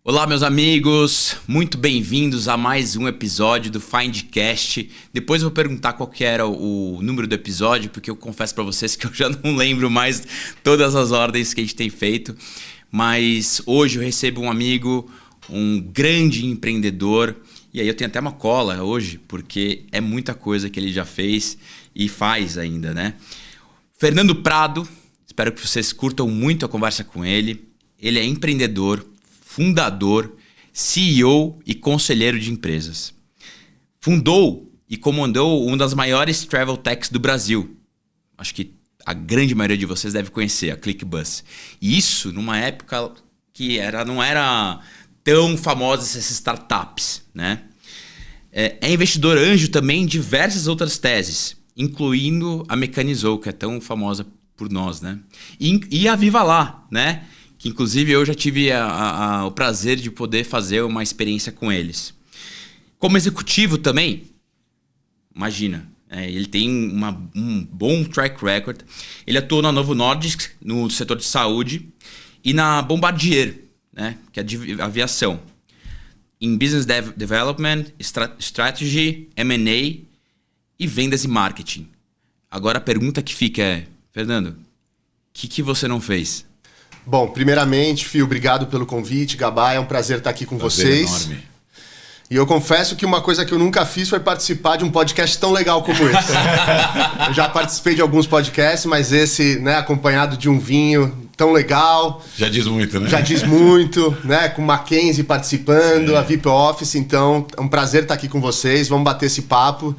Olá, meus amigos, muito bem-vindos a mais um episódio do Findcast. Depois eu vou perguntar qual que era o número do episódio, porque eu confesso para vocês que eu já não lembro mais todas as ordens que a gente tem feito. Mas hoje eu recebo um amigo, um grande empreendedor, e aí eu tenho até uma cola hoje, porque é muita coisa que ele já fez e faz ainda, né? Fernando Prado, espero que vocês curtam muito a conversa com ele. Ele é empreendedor, fundador, CEO e conselheiro de empresas. Fundou e comandou uma das maiores travel techs do Brasil. Acho que a grande maioria de vocês deve conhecer, a ClickBus. E isso numa época que não era tão famosa essas startups, né? É investidor anjo também em diversas outras teses, incluindo a Mecanizou, que é tão famosa por nós, né? E a Viva Lá, né? Que inclusive eu já tive o prazer de poder fazer uma experiência com eles. Como executivo também, imagina, ele tem um bom track record. Ele atuou na Novo Nordisk, no setor de saúde, e na Bombardier, né, que é de aviação. Em Business Development, Strategy, M&A e vendas e marketing. Agora a pergunta que fica é, Fernando, o que você não fez? Bom, primeiramente, Fio, obrigado pelo convite. Gabá, é um prazer estar aqui com vocês. Enorme. E eu confesso que uma coisa que eu nunca fiz foi participar de um podcast tão legal como esse. Eu já participei de alguns podcasts, mas esse, né, acompanhado de um vinho tão legal. Já diz muito, né? Já diz muito, né? Com Mackenzie participando, a VIP Office. Então, é um prazer estar aqui com vocês. Vamos bater esse papo.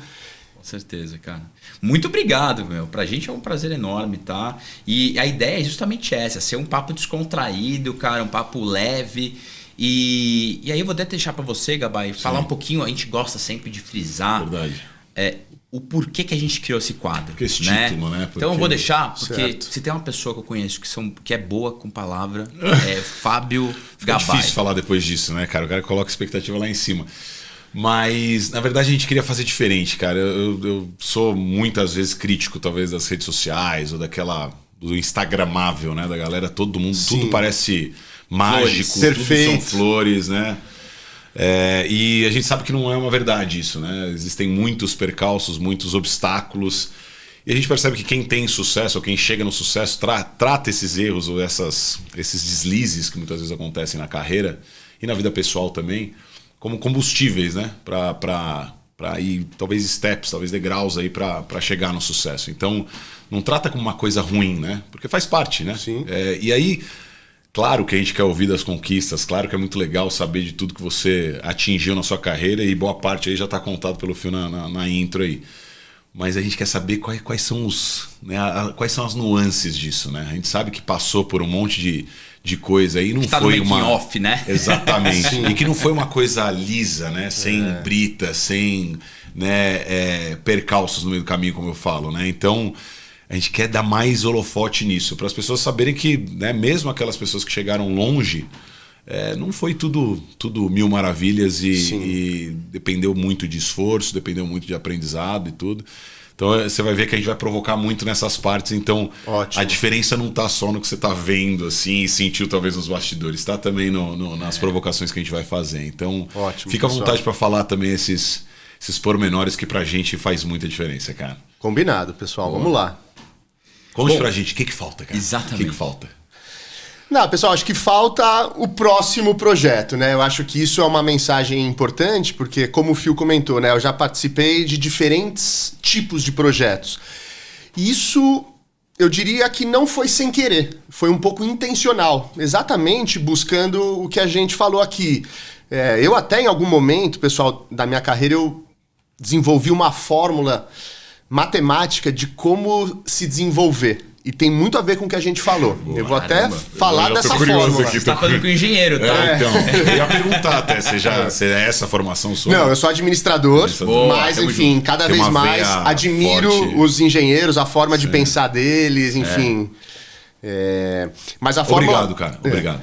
Com certeza, cara. Muito obrigado, meu. Pra gente é um prazer enorme, tá? E a ideia é justamente essa, ser um papo descontraído, cara, um papo leve. E aí eu vou até deixar pra você, Gabá, falar um pouquinho, a gente gosta sempre de frisar. Verdade. O porquê que a gente criou esse quadro. Porque esse título, né? Porque... Então eu vou deixar, porque certo. se tem uma pessoa que eu conheço que é boa com palavra, é Fábio Fica Gabá. difícil falar depois disso, né, cara? O cara coloca a expectativa lá em cima. Mas, na verdade, a gente queria fazer diferente, cara. Eu sou muitas vezes crítico, talvez, das redes sociais ou do instagramável, né? Da galera, todo mundo, Sim. tudo parece mágico, perfeito. tudo são flores, né? E a gente sabe que não é uma verdade isso, né? Existem muitos percalços, muitos obstáculos. E a gente percebe que quem tem sucesso, ou quem chega no sucesso, trata esses erros ou esses deslizes que muitas vezes acontecem na carreira e na vida pessoal também, como combustíveis, né? Para ir, talvez steps, talvez degraus aí para chegar no sucesso. Então, não trata como uma coisa ruim, né? Porque faz parte, né? Sim. E aí, claro que a gente quer ouvir das conquistas, claro que é muito legal saber de tudo que você atingiu na sua carreira e boa parte aí já está contado pelo Fio na intro aí. Mas a gente quer saber quais são quais são as nuances disso, né? A gente sabe que passou por um monte de coisa aí, não Que tá foi no making off, né? Exatamente. E que não foi uma coisa lisa, né? Sem brita, sem, né, percalços no meio do caminho, como eu falo, né? Então, a gente quer dar mais holofote nisso, para as pessoas saberem que, né, mesmo aquelas pessoas que chegaram longe, não foi tudo mil maravilhas e dependeu muito de esforço, dependeu muito de aprendizado e tudo. Então você vai ver que a gente vai provocar muito nessas partes. Então Ótimo. A diferença não está só no que você está vendo assim, e sentiu talvez nos bastidores, está também nas provocações que a gente vai fazer. Então Ótimo, fica à pessoal. vontade para falar também esses pormenores que pra gente faz muita diferença, cara. Combinado, pessoal. Vamos lá. Conte pra gente, o que falta, cara? Exatamente. O que falta? Não, pessoal, acho que falta o próximo projeto, né? Eu acho que isso é uma mensagem importante, porque como o Fio comentou, né? Eu já participei de diferentes tipos de projetos. Isso, eu diria que não foi sem querer, foi um pouco intencional, exatamente buscando o que a gente falou aqui. Eu até em algum momento, pessoal, da minha carreira, eu desenvolvi uma fórmula matemática de como se desenvolver. E tem muito a ver com o que a gente falou. Boa, eu vou caramba. até falar Eu já tô dessa curioso fórmula. aqui. Você tá falando com o engenheiro, tá? Então, eu ia perguntar até, você é essa formação sua? Não, eu sou administrador, Boa, mas tamo enfim, junto. cada Tem vez uma mais veia admiro forte. os engenheiros, a forma de pensar deles, enfim. Mas a fórmula... Obrigado, cara. Obrigado.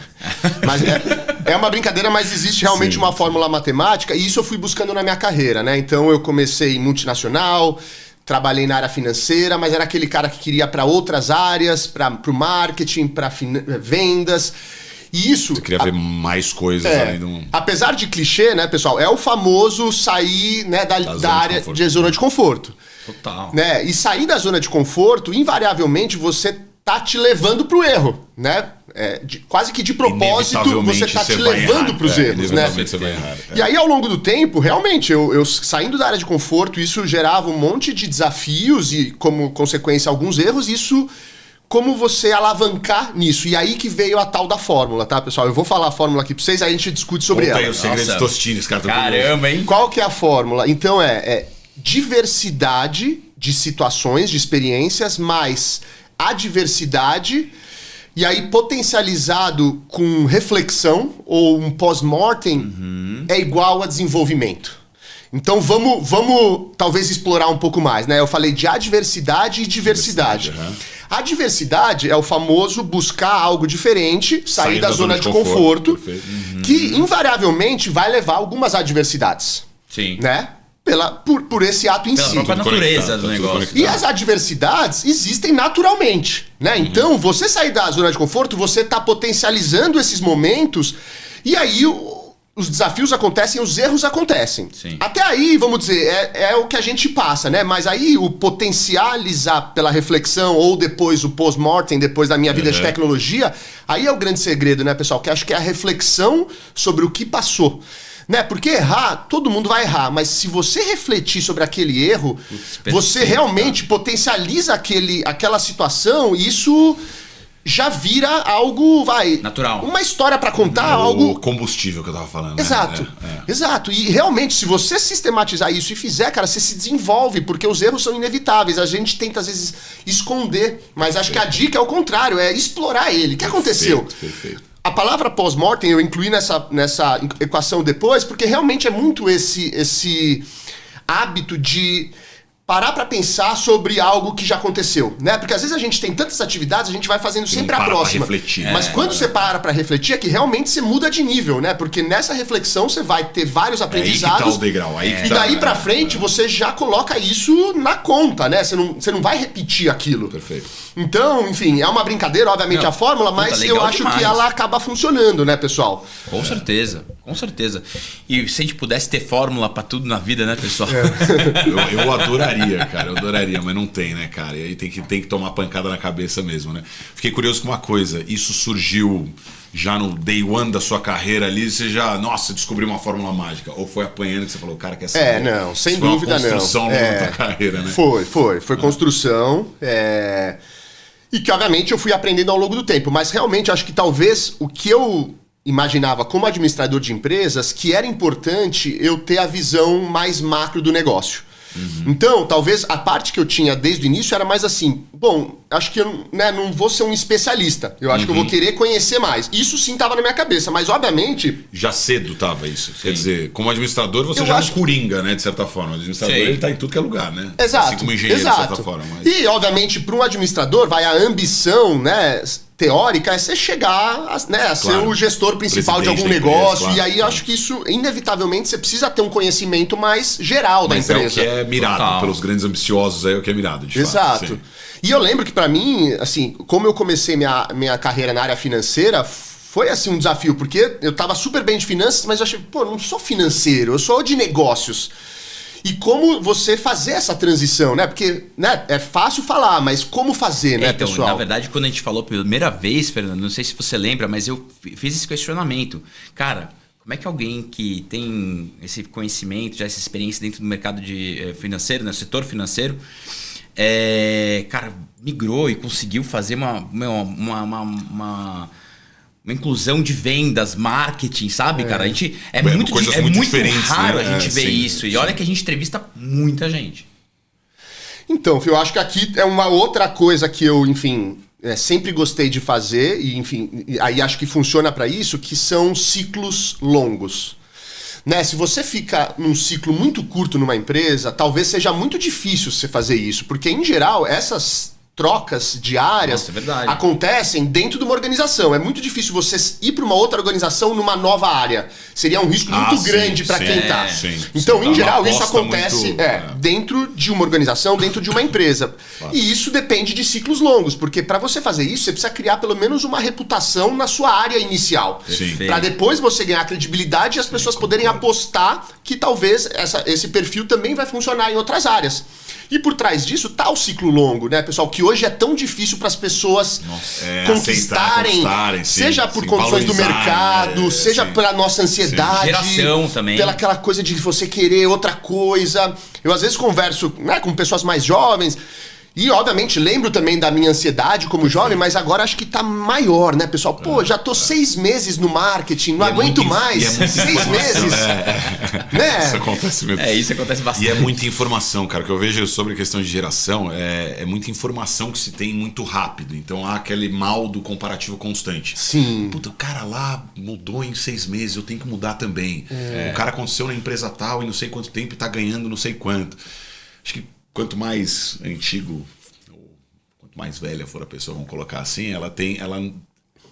Mas é uma brincadeira, mas existe realmente Sim. uma fórmula matemática, e isso eu fui buscando na minha carreira, né? Então eu comecei em multinacional, trabalhei na área financeira, mas era aquele cara que queria para outras áreas, para o marketing, para vendas. E isso... Você queria ver mais coisas ali no... Apesar de clichê, né, pessoal, é o famoso sair, né, da área de zona de conforto. Total. Né? E sair da zona de conforto, invariavelmente, você tá te levando pro erro, né? Quase que de propósito, você tá te levando pros erros, né? Você vai errar. E aí, ao longo do tempo, realmente, eu saindo da área de conforto, isso gerava um monte de desafios e, como consequência, alguns erros. Isso, como você alavancar nisso. E aí que veio a tal da fórmula, tá, pessoal? Eu vou falar a fórmula aqui pra vocês, aí a gente discute sobre ela. Conta aí o segredo de Tostines, cara. Caramba, hein? Qual que é a fórmula? Então, diversidade de situações, de experiências, mais adversidade, e aí potencializado com reflexão ou um pós-mortem é igual a desenvolvimento. Então vamos talvez explorar um pouco mais, né? Eu falei de adversidade e diversidade. A diversidade é o famoso buscar algo diferente, sair da zona de conforto, que invariavelmente vai levar a algumas adversidades. Sim. Né? Por esse ato em Pela si. própria natureza do negócio. E as adversidades existem naturalmente, né? Então, você sair da zona de conforto, você está potencializando esses momentos, e aí os desafios acontecem, os erros acontecem. Sim. Até aí, vamos dizer, é o que a gente passa, né? Mas aí o potencializar pela reflexão, ou depois o post-mortem, depois da minha vida de tecnologia, aí é o grande segredo, né, pessoal? Que acho que é a reflexão sobre o que passou. Né? Porque errar, todo mundo vai errar, mas se você refletir sobre aquele erro, você realmente potencializa aquela situação, e isso já vira algo, natural. Uma história pra contar, algo... O combustível que eu tava falando. Exato, exato. E realmente, se você sistematizar isso e fizer, cara, você se desenvolve, porque os erros são inevitáveis. A gente tenta, às vezes, esconder, mas acho que a dica é o contrário, é explorar ele. O que aconteceu? Perfeito. A palavra pós-mortem eu incluí nessa equação depois, porque realmente é muito esse hábito de parar para pensar sobre algo que já aconteceu, né? Porque às vezes a gente tem tantas atividades, a gente vai fazendo sempre a próxima. Refletir. Mas quando você para para refletir, é que realmente você muda de nível, né? Porque nessa reflexão você vai ter vários aprendizados. Aí que tá o degrau. E daí para frente você já coloca isso na conta, né? Você não vai repetir aquilo. Perfeito. Então, enfim, é uma brincadeira, obviamente, a fórmula, mas eu acho que ela acaba funcionando, né, pessoal? Com certeza, com certeza. E se a gente pudesse ter fórmula pra tudo na vida, né, pessoal? Eu adoraria, cara, mas não tem, né, cara? E aí tem que tomar pancada na cabeça mesmo, né? Fiquei curioso com uma coisa, isso surgiu já no day one da sua carreira ali, você já, descobriu uma fórmula mágica, ou foi apanhando que você falou, cara, quer saber? Não, sem dúvida não. Foi uma construção da tua carreira, né? Foi construção, e que, obviamente, eu fui aprendendo ao longo do tempo. Mas, realmente, acho que talvez o que eu imaginava como administrador de empresas, que era importante eu ter a visão mais macro do negócio. Então, talvez a parte que eu tinha desde o início era mais assim, bom, acho que eu não vou ser um especialista. Eu acho que eu vou querer conhecer mais. Isso sim estava na minha cabeça, mas obviamente... Já cedo estava isso. Sim. Quer dizer, como administrador você já é um coringa, né, de certa forma. O administrador ele está em tudo que é lugar, né? Exato. Assim como engenheiro, de certa forma. Mas... E, obviamente, para um administrador, a ambição, né, teórica é você chegar a ser o gestor principal de algum negócio. Empresa, e aí acho que isso, inevitavelmente, você precisa ter um conhecimento mais geral da empresa. Mas é o que é mirado, pelos grandes ambiciosos, é o que é mirado, de fato. Exato. E eu lembro que pra mim, assim, como eu comecei minha carreira na área financeira, foi assim um desafio, porque eu tava super bem de finanças, mas eu achei, não sou financeiro, eu sou de negócios. E como você fazer essa transição, né? Porque, né, é fácil falar, mas como fazer, né, então, pessoal? Na verdade, quando a gente falou pela primeira vez, Fernando, não sei se você lembra, mas eu fiz esse questionamento. Cara, como é que alguém que tem esse conhecimento, já essa experiência dentro do mercado financeiro, né, setor financeiro, cara, migrou e conseguiu fazer uma inclusão de vendas, marketing, sabe, cara? A gente é muito raro a gente ver isso. E olha que a gente entrevista muita gente. Então, eu acho que aqui é uma outra coisa que eu, enfim, sempre gostei de fazer e, enfim, aí acho que funciona para isso, que são ciclos longos. Né? Se você fica num ciclo muito curto numa empresa, talvez seja muito difícil você fazer isso, porque, em geral, essas trocas diárias Nossa, é verdade. acontecem dentro de uma organização. É muito difícil você ir para uma outra organização numa nova área. Seria um risco muito grande para quem está. Então, em geral, isso acontece dentro de uma organização, dentro de uma empresa. E isso depende de ciclos longos, porque para você fazer isso, você precisa criar pelo menos uma reputação na sua área inicial. Para depois você ganhar credibilidade e as pessoas poderem apostar que talvez esse perfil também vai funcionar em outras áreas. E por trás disso tá o ciclo longo, né, pessoal? Que hoje é tão difícil para as pessoas conquistarem, seja por condições do mercado, seja pela nossa ansiedade, geração também, pela aquela coisa de você querer outra coisa. Eu às vezes converso, né, com pessoas mais jovens. E, obviamente, lembro também da minha ansiedade como jovem, mas agora acho que tá maior, né, pessoal? Pô, já tô 6 meses no marketing, não aguento mais. 6 meses. Né? Isso acontece mesmo. Isso acontece bastante. E é muita informação, cara. O que eu vejo sobre a questão de geração é muita informação que se tem muito rápido. Então há aquele mal do comparativo constante. Sim. Puta, o cara lá mudou em 6 meses, eu tenho que mudar também. O cara aconteceu na empresa tal e não sei quanto tempo e tá ganhando não sei quanto. Acho que quanto mais antigo, ou quanto mais velha for a pessoa, vamos colocar assim, a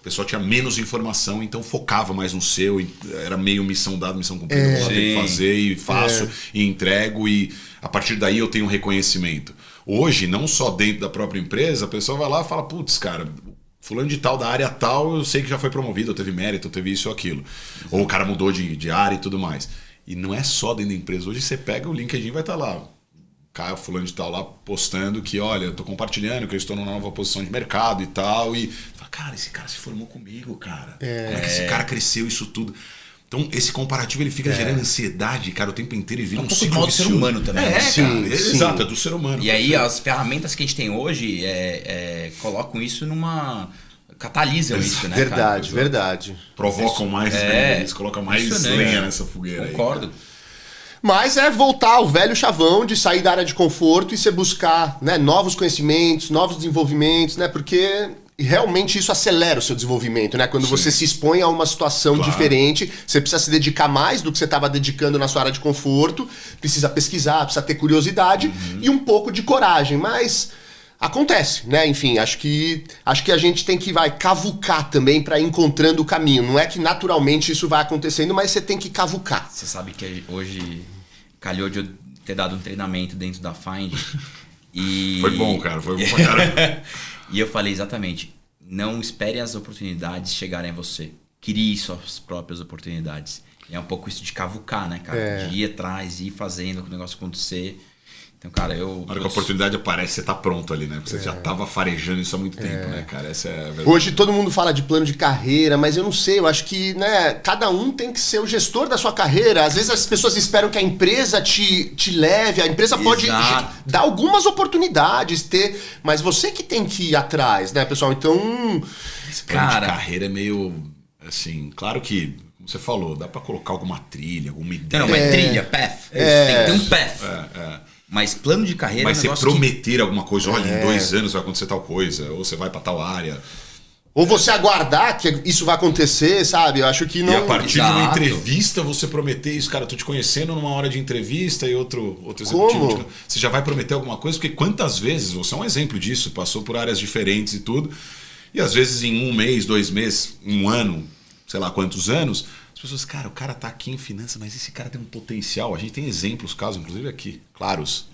pessoa tinha menos informação, então focava mais no seu, era meio missão dada, missão cumprida, eu vou ter que fazer e faço e entrego, e a partir daí eu tenho um reconhecimento. Hoje, não só dentro da própria empresa, a pessoa vai lá e fala, putz, cara, fulano de tal, da área tal, eu sei que já foi promovido, eu teve mérito, eu teve isso ou aquilo. Ou o cara mudou de área e tudo mais. E não é só dentro da empresa, hoje você pega o LinkedIn e vai estar lá. Cara, fulano de tal lá postando que, olha, eu tô compartilhando que eu estou numa nova posição de mercado e tal. E fala, cara, esse cara se formou comigo, cara. Como é que esse cara cresceu isso tudo? Então, esse comparativo ele fica gerando ansiedade, cara, o tempo inteiro e vira um ciclo do ser humano também. Exato, é do ser humano. E aí as ferramentas que a gente tem hoje colocam isso catalisam isso, né? Verdade, cara? Verdade. Provocam mais, eles colocam mais lenha nessa fogueira. Concordo. Aí, mas é voltar ao velho chavão de sair da área de conforto e você buscar, né, novos conhecimentos, novos desenvolvimentos, né? Porque realmente isso acelera o seu desenvolvimento, né? Quando você se expõe a uma situação diferente, você precisa se dedicar mais do que você estava dedicando na sua área de conforto, precisa pesquisar, precisa ter curiosidade e um pouco de coragem, mas acontece, né? Enfim, acho que a gente tem que cavucar também para ir encontrando o caminho. Não é que naturalmente isso vai acontecendo, mas você tem que cavucar. Você sabe que hoje calhou de eu ter dado um treinamento dentro da Find e... Foi bom, cara. Foi bom pra caramba. E eu falei exatamente, não espere as oportunidades chegarem a você. Crie suas próprias oportunidades. E é um pouco isso de cavucar, né, cara? De ir atrás, ir fazendo o negócio acontecer. Então, cara, na hora que a oportunidade aparece, você tá pronto ali, né? Porque você já tava farejando isso há muito tempo, né, cara? Essa é a verdade. Hoje todo mundo fala de plano de carreira, mas eu não sei, eu acho que, né, cada um tem que ser o gestor da sua carreira. Às vezes as pessoas esperam que a empresa te leve, a empresa pode dar algumas oportunidades, mas você que tem que ir atrás, né, pessoal? Então... Esse plano de carreira é meio, assim, claro que, como você falou, dá pra colocar alguma trilha, alguma ideia. Não, mas trilha, path. Tem que ter um path. Mas plano de carreira... Mas você prometer alguma coisa, olha, em 2 anos vai acontecer tal coisa, ou você vai pra tal área. Ou você aguardar que isso vai acontecer, sabe? Eu acho que não... E a partir de uma entrevista você prometer isso, cara, eu tô te conhecendo numa hora de entrevista e outro executivo... Como? Você já vai prometer alguma coisa, porque quantas vezes, você é um exemplo disso, passou por áreas diferentes e tudo, e às vezes em 1 mês, 2 meses, 1 ano, sei lá quantos anos... As pessoas, cara, o cara tá aqui em finanças, mas esse cara tem um potencial. A gente tem exemplos, casos, inclusive aqui, claros.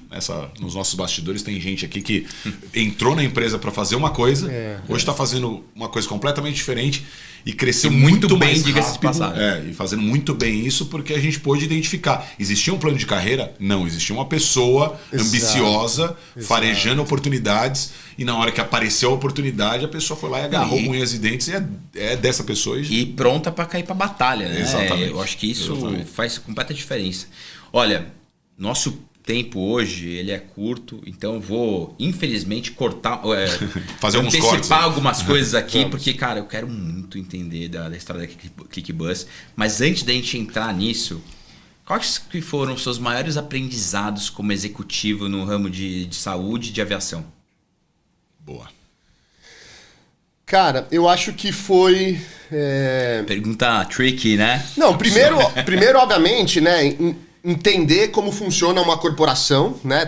Nos nossos bastidores tem gente aqui que entrou na empresa para fazer uma coisa, hoje está fazendo uma coisa completamente diferente e cresceu muito bem, diga-se de passagem. E fazendo muito bem isso porque a gente pôde identificar. Existia um plano de carreira? Não. Existia uma pessoa ambiciosa, farejando oportunidades, e na hora que apareceu a oportunidade, a pessoa foi lá e agarrou com unhas e dentes, e é dessa pessoa. E pronta para cair para batalha, né? Exatamente. Eu acho que isso faz completa diferença. Olha, nosso tempo hoje ele é curto, então eu vou infelizmente cortar, fazer uns cortes, antecipar algumas coisas aqui, porque, cara, eu quero muito entender da história da ClickBus, mas antes da gente entrar nisso, quais que foram os seus maiores aprendizados como executivo no ramo de saúde e de aviação? Boa. Cara, eu acho que foi... Pergunta tricky, né? Não, primeiro obviamente, né, entender como funciona uma corporação, né?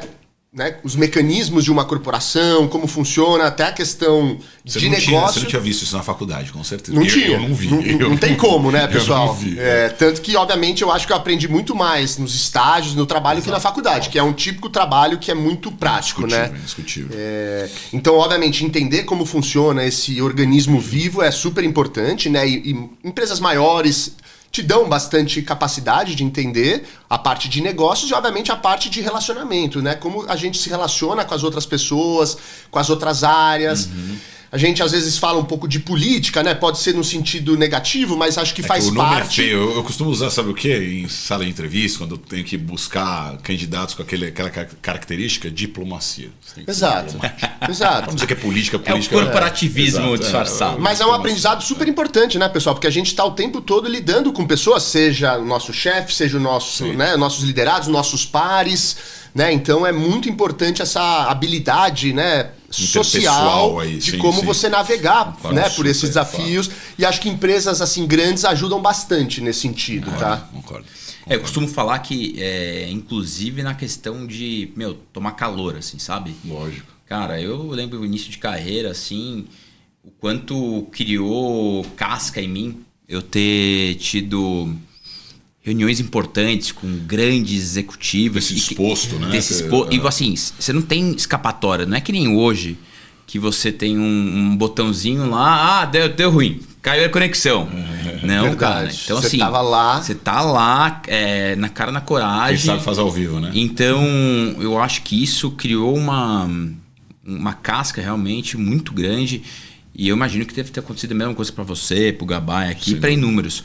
né, os mecanismos de uma corporação, como funciona, até a questão de negócio. Você não tinha visto isso na faculdade, com certeza. Não tinha. Eu não vi. Não tem como, né, pessoal? Eu não vi. Tanto que, obviamente, eu acho que eu aprendi muito mais nos estágios, no trabalho, que na faculdade, que é um típico trabalho que é muito prático, né? Indiscutível. Então, obviamente, entender como funciona esse organismo vivo é super importante, né? E empresas maiores te dão bastante capacidade de entender a parte de negócios e, obviamente, a parte de relacionamento, né? Como a gente se relaciona com as outras pessoas, com as outras áreas. A gente, às vezes, fala um pouco de política, né? Pode ser no sentido negativo, mas acho que faz o nome parte... é feio. Eu costumo usar, sabe o quê? Em sala de entrevista, quando eu tenho que buscar candidatos com aquela característica, diplomacia. Exato. Vamos dizer que é política. É o corporativismo disfarçado. Mas é um aprendizado super importante, né, pessoal? Porque a gente está o tempo todo lidando com pessoas, seja o nosso chefe, seja o nosso, né, nossos liderados, nossos pares, né? Então é muito importante essa habilidade, né, social aí, de como você navegar, Concordo, né, por esses super, desafios. E acho que empresas assim grandes ajudam bastante nesse sentido, tá? Concordo. Eu costumo falar que, inclusive na questão de, tomar calor, assim, sabe? Lógico. Cara, eu lembro o início de carreira, assim, o quanto criou casca em mim eu ter tido reuniões importantes com grandes executivos. Ter se exposto, né? E assim, você não tem escapatória. Não é que nem hoje, que você tem um botãozinho lá, deu ruim, caiu a conexão. Não, verdade. cara. Então, você assim, tava lá. Você tá lá, na cara, na coragem. Quem sabe fazer ao vivo, né? Então, eu acho que isso criou uma casca realmente muito grande. E eu imagino que deve ter acontecido a mesma coisa para você, pro Gabay aqui, para inúmeros.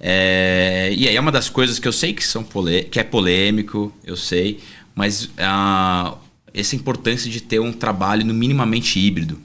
E aí é uma das coisas que eu sei que é polêmico, eu sei, mas essa importância de ter um trabalho no minimamente híbrido,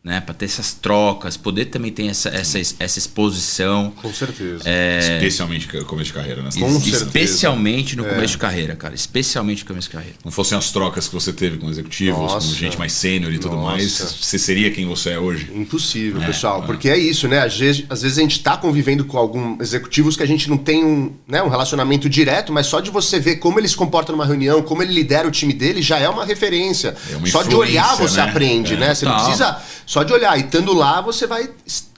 né, para ter essas trocas, poder também ter essa exposição. Com certeza. Especialmente no começo de carreira, né? Especialmente no começo de carreira, cara. Especialmente no começo de carreira. Não fossem as trocas que você teve com executivos, com gente mais sênior e tudo mais, você seria quem você é hoje? Impossível, pessoal. Porque é isso, né? Às vezes a gente tá convivendo com alguns executivos que a gente não tem um relacionamento direto, mas só de você ver como ele se comporta numa reunião, como ele lidera o time dele, já é uma referência. Só de olhar você aprende, né? Você não precisa... Só de olhar, e estando lá, você vai,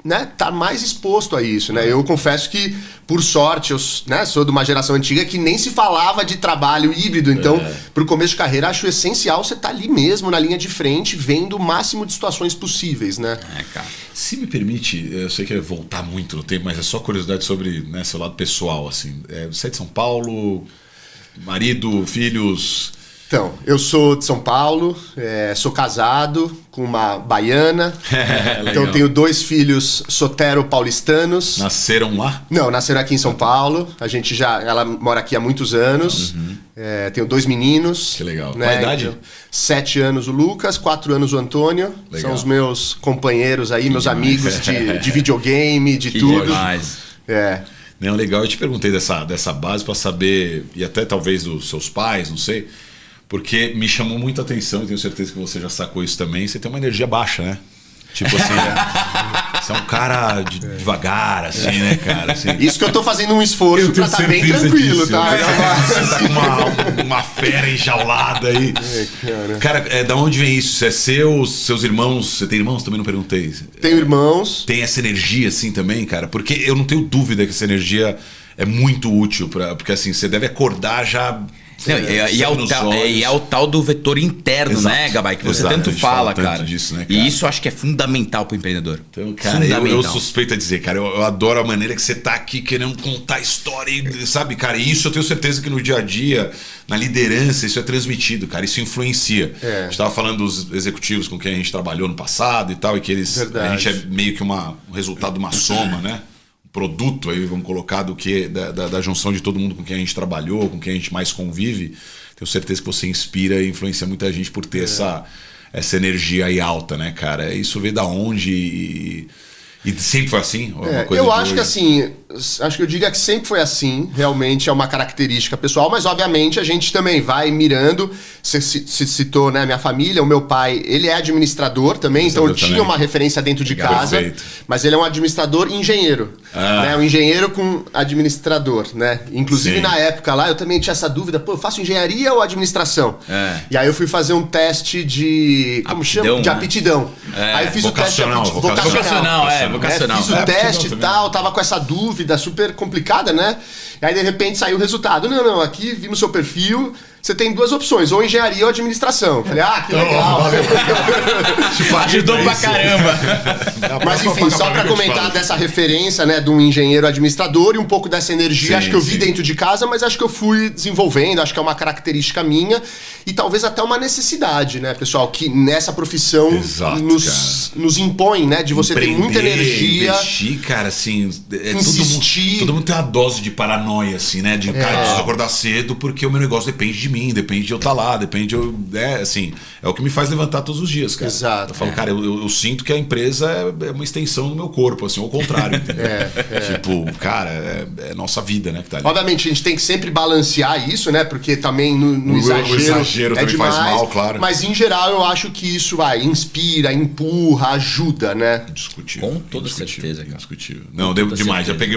né, tá mais exposto a isso, né? Eu confesso que, por sorte, eu, né, sou de uma geração antiga que nem se falava de trabalho híbrido. Então, pro começo de carreira, acho essencial você estar ali mesmo, na linha de frente, vendo o máximo de situações possíveis, né? Cara. Se me permite, eu sei que é voltar muito no tempo, mas é só curiosidade sobre, né, seu lado pessoal, assim. Você é de São Paulo, marido, filhos... Então, eu sou de São Paulo, sou casado com uma baiana, então tenho 2 filhos sotero-paulistanos. Nasceram lá? Não, nasceram aqui em São Paulo, ela mora aqui há muitos anos, tenho 2 meninos. Que legal. Né? Qual a idade? Então, 7 anos o Lucas, 4 anos o Antônio, legal. São os meus companheiros aí, meus amigos de videogame, de tudo. Demais. Não, legal, eu te perguntei dessa base para saber, e até talvez dos seus pais, não sei... Porque me chamou muita atenção, e tenho certeza que você já sacou isso também, você tem uma energia baixa, né? Tipo assim, você é um cara devagar, assim, né, cara? Assim, isso que eu tô fazendo um esforço pra estar bem tranquilo, disso, tá? Você tá com uma fera enjaulada aí. Cara, da onde vem isso? É seus irmãos? Você tem irmãos? Também não perguntei. Tenho irmãos. Tem essa energia assim também, cara? Porque eu não tenho dúvida que essa energia é muito útil, porque assim, você deve acordar já... E é o tal do vetor interno, né, Gabay? Que você tanto fala, cara. Disso, né, cara. E isso eu acho que é fundamental pro empreendedor. Então, cara, eu suspeito a dizer, cara, eu adoro a maneira que você tá aqui querendo contar a história, sabe, cara? E isso eu tenho certeza que no dia a dia, na liderança, isso é transmitido, cara. Isso influencia. A gente tava falando dos executivos com quem a gente trabalhou no passado e tal, e que a gente é meio que um resultado de uma soma, né? Produto, aí vamos colocar, da junção de todo mundo com quem a gente trabalhou, com quem a gente mais convive. Tenho certeza que você inspira e influencia muita gente por ter essa energia aí alta, né, cara? Isso veio da onde E sempre foi assim? Ou é uma coisa Eu de acho que hoje? assim, acho que eu diria que sempre foi assim, realmente é uma característica pessoal, mas obviamente a gente também vai mirando. Você citou, né, minha família, o meu pai, ele é administrador também, então eu tinha uma referência dentro de Legal, casa, perfeito. mas ele é um administrador engenheiro, né, um engenheiro com administrador, né? Inclusive Sim. na época lá eu também tinha essa dúvida, pô, eu faço engenharia ou administração? E aí eu fui fazer um teste de, como Aptidão, chama? De né? aptidão. Aí eu fiz o teste de Vocacional, Vocacional. Fiz o É, teste e também. tal, tava com essa dúvida super complicada, né? E aí de repente saiu o resultado. Não, aqui vimos seu perfil, você tem duas opções, ou engenharia ou administração. Falei, que legal. Ajudou pra caramba. Mas enfim, só pra comentar dessa referência, né, de um engenheiro administrador e um pouco dessa energia, Sim, acho que eu vi sim. dentro de casa, mas acho que eu fui desenvolvendo, acho que é uma característica minha e talvez até uma necessidade, né, pessoal, que nessa profissão Exato, nos impõe, né, de você ter muita energia. Investir, cara, assim, Insistir. todo mundo tem uma dose de paranoia, assim, né? De, cara, eu preciso acordar cedo porque o meu negócio depende de mim, depende de eu estar lá, depende de eu. Assim, é o que me faz levantar todos os dias, cara. Exato. Eu falo, cara, eu sinto que a empresa é uma extensão do meu corpo, assim, ao contrário, entendeu? Tipo, cara, é nossa vida, né? Que tá ali. Obviamente, a gente tem que sempre balancear isso, né? Porque também no O exagero exagero é também demais. faz mal, claro. Mas em geral eu acho que isso inspira, empurra, ajuda, né? Indiscutível. Com toda Indiscutível, certeza, cara. Indiscutível. Não, Com deu toda demais. certeza. Já peguei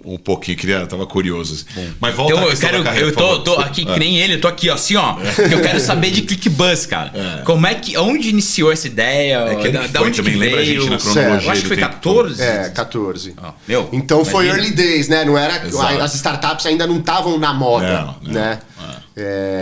um pouquinho, tava curioso. Assim. Mas volta Então, à questão da carreira, eu por favor. tô aqui que nem ele, eu tô aqui assim, ó. Que eu quero saber de ClickBus, cara. Como é que. Onde iniciou essa ideia? É que ele da foi onde também, que lembra a gente veio? na cronologia. Eu acho que foi do tempo 14. É, 14. Meu, Então foi imagina. early days, né? Não era. Exato. As startups ainda não estavam na moda, Não. né?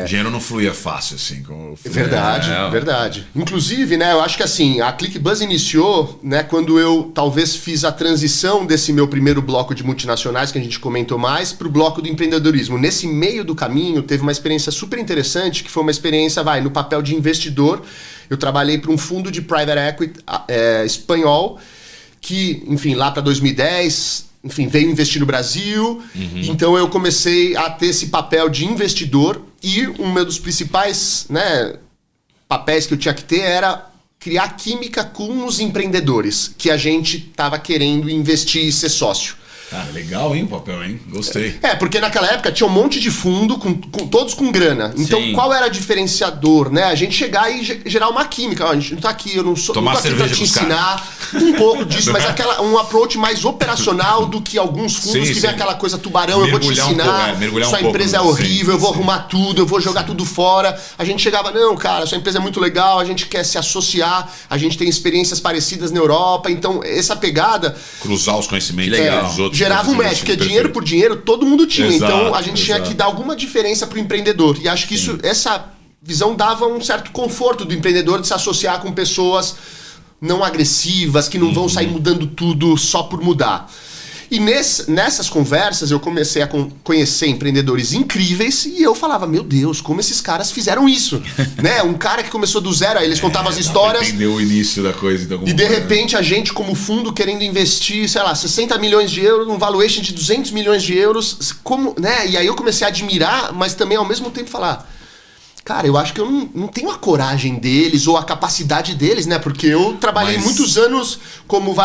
Dinheiro não fluía fácil, assim. Como Verdade, É. verdade. Inclusive, né, eu acho que assim, a ClickBus iniciou, né, quando eu talvez fiz a transição desse meu primeiro bloco de multinacionais, que a gente comentou mais, pro bloco do empreendedorismo. Nesse meio do caminho, teve uma experiência super interessante, que foi uma experiência, no papel de investidor. Eu trabalhei para um fundo de private equity espanhol, que, enfim, lá para 2010... Enfim, veio investir no Brasil, então eu comecei a ter esse papel de investidor e um dos principais, né, papéis que eu tinha que ter era criar química com os empreendedores que a gente estava querendo investir e ser sócio. Cara, legal, hein, o papel, hein? Gostei. Porque naquela época tinha um monte de fundo, todos com grana. Então, Sim. qual era o diferenciador, né? A gente chegar e gerar uma química. Ó, a gente não tá aqui, eu não tô Tomar aqui pra cerveja te com os ensinar um pouco disso, mas um approach mais operacional do que alguns fundos Sim, que sim. vem aquela coisa tubarão, eu vou te Mergulhar um ensinar, pouco, mergulhar sua um pouco, empresa é sim, horrível, eu vou sim. arrumar tudo, eu vou jogar tudo fora. A gente chegava, não, cara, sua empresa é muito legal, a gente quer se associar, a gente tem experiências parecidas na Europa, então essa pegada Cruzar os conhecimentos Que legal. dos outros. gerava um match, porque dinheiro por dinheiro todo mundo tinha. Exato, Então a gente tinha exato. que dar alguma diferença pro empreendedor. E acho que essa visão dava um certo conforto do empreendedor de se associar com pessoas não agressivas, que não vão sair mudando tudo só por mudar. E nessas conversas eu comecei a conhecer empreendedores incríveis e eu falava, meu Deus, como esses caras fizeram isso? Né? Um cara que começou do zero, aí eles contavam as histórias. Entendeu o início da coisa. Então, E de repente a gente, como fundo, querendo investir, sei lá, 60 milhões de euros, um valuation de 200 milhões de euros, como, né? E aí eu comecei a admirar, mas também ao mesmo tempo falar, cara, eu acho que eu não tenho a coragem deles ou a capacidade deles, né? Porque eu trabalhei muitos anos como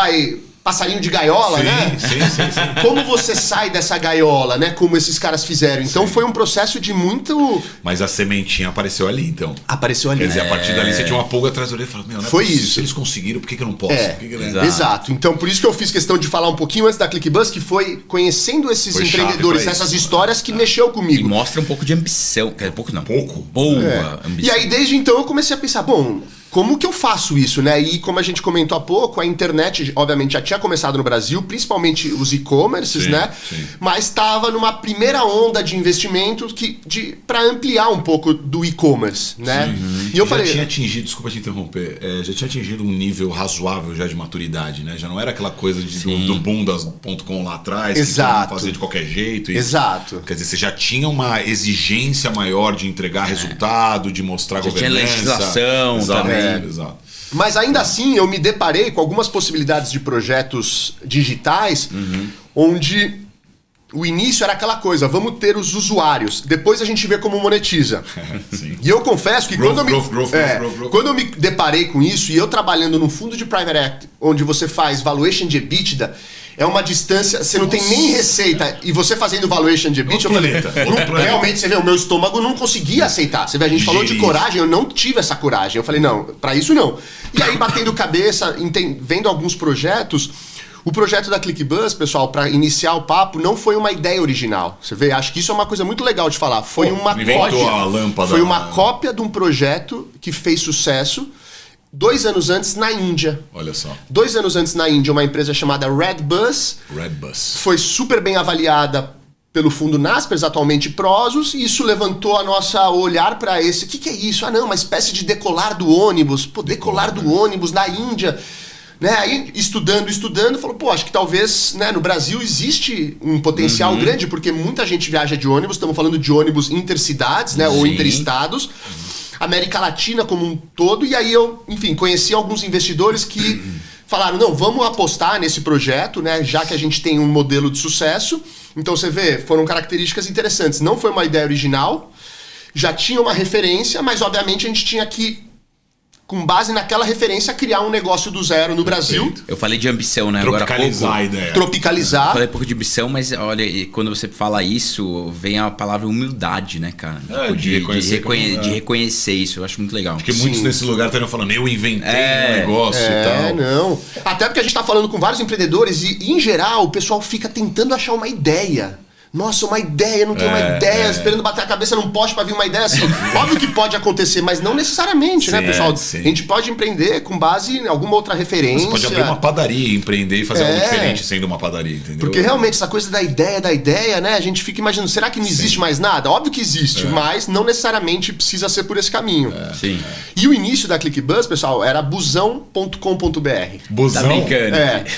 passarinho de gaiola, né? Sim. Como você sai dessa gaiola, né? Como esses caras fizeram. Então foi um processo de muito... Mas a sementinha apareceu ali, então. Apareceu ali. Quer dizer, a partir dali você tinha uma pulga atrás da orelha e falou, meu, não é Foi possível. isso. Se eles conseguiram, por que eu não posso? Por que que, né? Exato. Então, por isso que eu fiz questão de falar um pouquinho antes da ClickBus, que foi conhecendo esses Foi chave empreendedores, pra essas isso. histórias que mexeu E comigo. mostra um pouco de ambição. Quer dizer, pouco não. Pouco. Boa ambição. E aí, desde então, eu comecei a pensar, bom, como que eu faço isso, né? E como a gente comentou há pouco, a internet, obviamente, já tinha começado no Brasil, principalmente os e-commerces, Sim, né? sim. Mas estava numa primeira onda de investimento para ampliar um pouco do e-commerce, né? E eu já falei... tinha atingido, desculpa te interromper, já tinha atingido um nível razoável já de maturidade, né? Já não era aquela coisa do boom das .com lá atrás, Exato. que todo mundo fazia de qualquer jeito. Exato. Quer dizer, você já tinha uma exigência maior de entregar resultado, de mostrar Já tinha governança. legislação Exato, também. Exato. Mas ainda assim, eu me deparei com algumas possibilidades de projetos digitais, onde o início era aquela coisa, vamos ter os usuários, depois a gente vê como monetiza. Sim. E eu confesso que quando eu me deparei com isso, e eu trabalhando num fundo de private equity, onde você faz valuation de EBITDA, é uma distância, você não tem nem receita, e você fazendo valuation de EBITDA, eu falei, realmente, você vê, o meu estômago não conseguia aceitar. Você vê, a gente falou de coragem, eu não tive essa coragem. Eu falei, não, pra isso não. E aí, batendo cabeça, vendo alguns projetos, o projeto da ClickBuzz, pessoal, para iniciar o papo, não foi uma ideia original. Você vê, acho que isso é uma coisa muito legal de falar. Foi uma cópia. Foi uma cópia de um projeto que fez sucesso 2 anos antes na Índia. Olha só. 2 anos antes na Índia, uma empresa chamada Redbus. Foi super bem avaliada pelo fundo Naspers, atualmente Prosus, e isso levantou a nossa olhar para esse. O que é isso? Ah, não, uma espécie de decolar do ônibus. Pô, decolar do ônibus na Índia. Né? Aí, estudando, falou, pô, acho que talvez, né, no Brasil existe um potencial grande, porque muita gente viaja de ônibus, estamos falando de ônibus intercidades, né, ou interestados, América Latina como um todo, e aí eu, enfim, conheci alguns investidores que falaram, não, vamos apostar nesse projeto, né, já que a gente tem um modelo de sucesso. Então você vê, foram características interessantes, não foi uma ideia original, já tinha uma referência, mas obviamente a gente tinha que, com base naquela referência, criar um negócio do zero no Brasil. Eu falei de ambição, né? Tropicalizar a ideia. Tropicalizar. Eu falei um pouco de ambição, mas olha, quando você fala isso, vem a palavra humildade, né, cara? De reconhecer isso, eu acho muito legal. Porque muitos nesse lugar estariam falando, eu inventei um negócio e tal. Não. Até porque a gente tá falando com vários empreendedores e, em geral, o pessoal fica tentando achar uma ideia. Nossa, uma ideia, não tenho uma ideia, esperando bater a cabeça num poste pra vir uma ideia assim. Óbvio que pode acontecer, mas não necessariamente, né, pessoal? Sim. A gente pode empreender com base em alguma outra referência. Você pode abrir uma padaria, empreender e fazer algo diferente sendo uma padaria, entendeu? Porque realmente essa coisa da ideia, né? A gente fica imaginando, será que não existe mais nada? Óbvio que existe, mas não necessariamente precisa ser por esse caminho. Sim. E o início da ClickBuzz, pessoal, era busão.com.br. Busão? Tá brincando.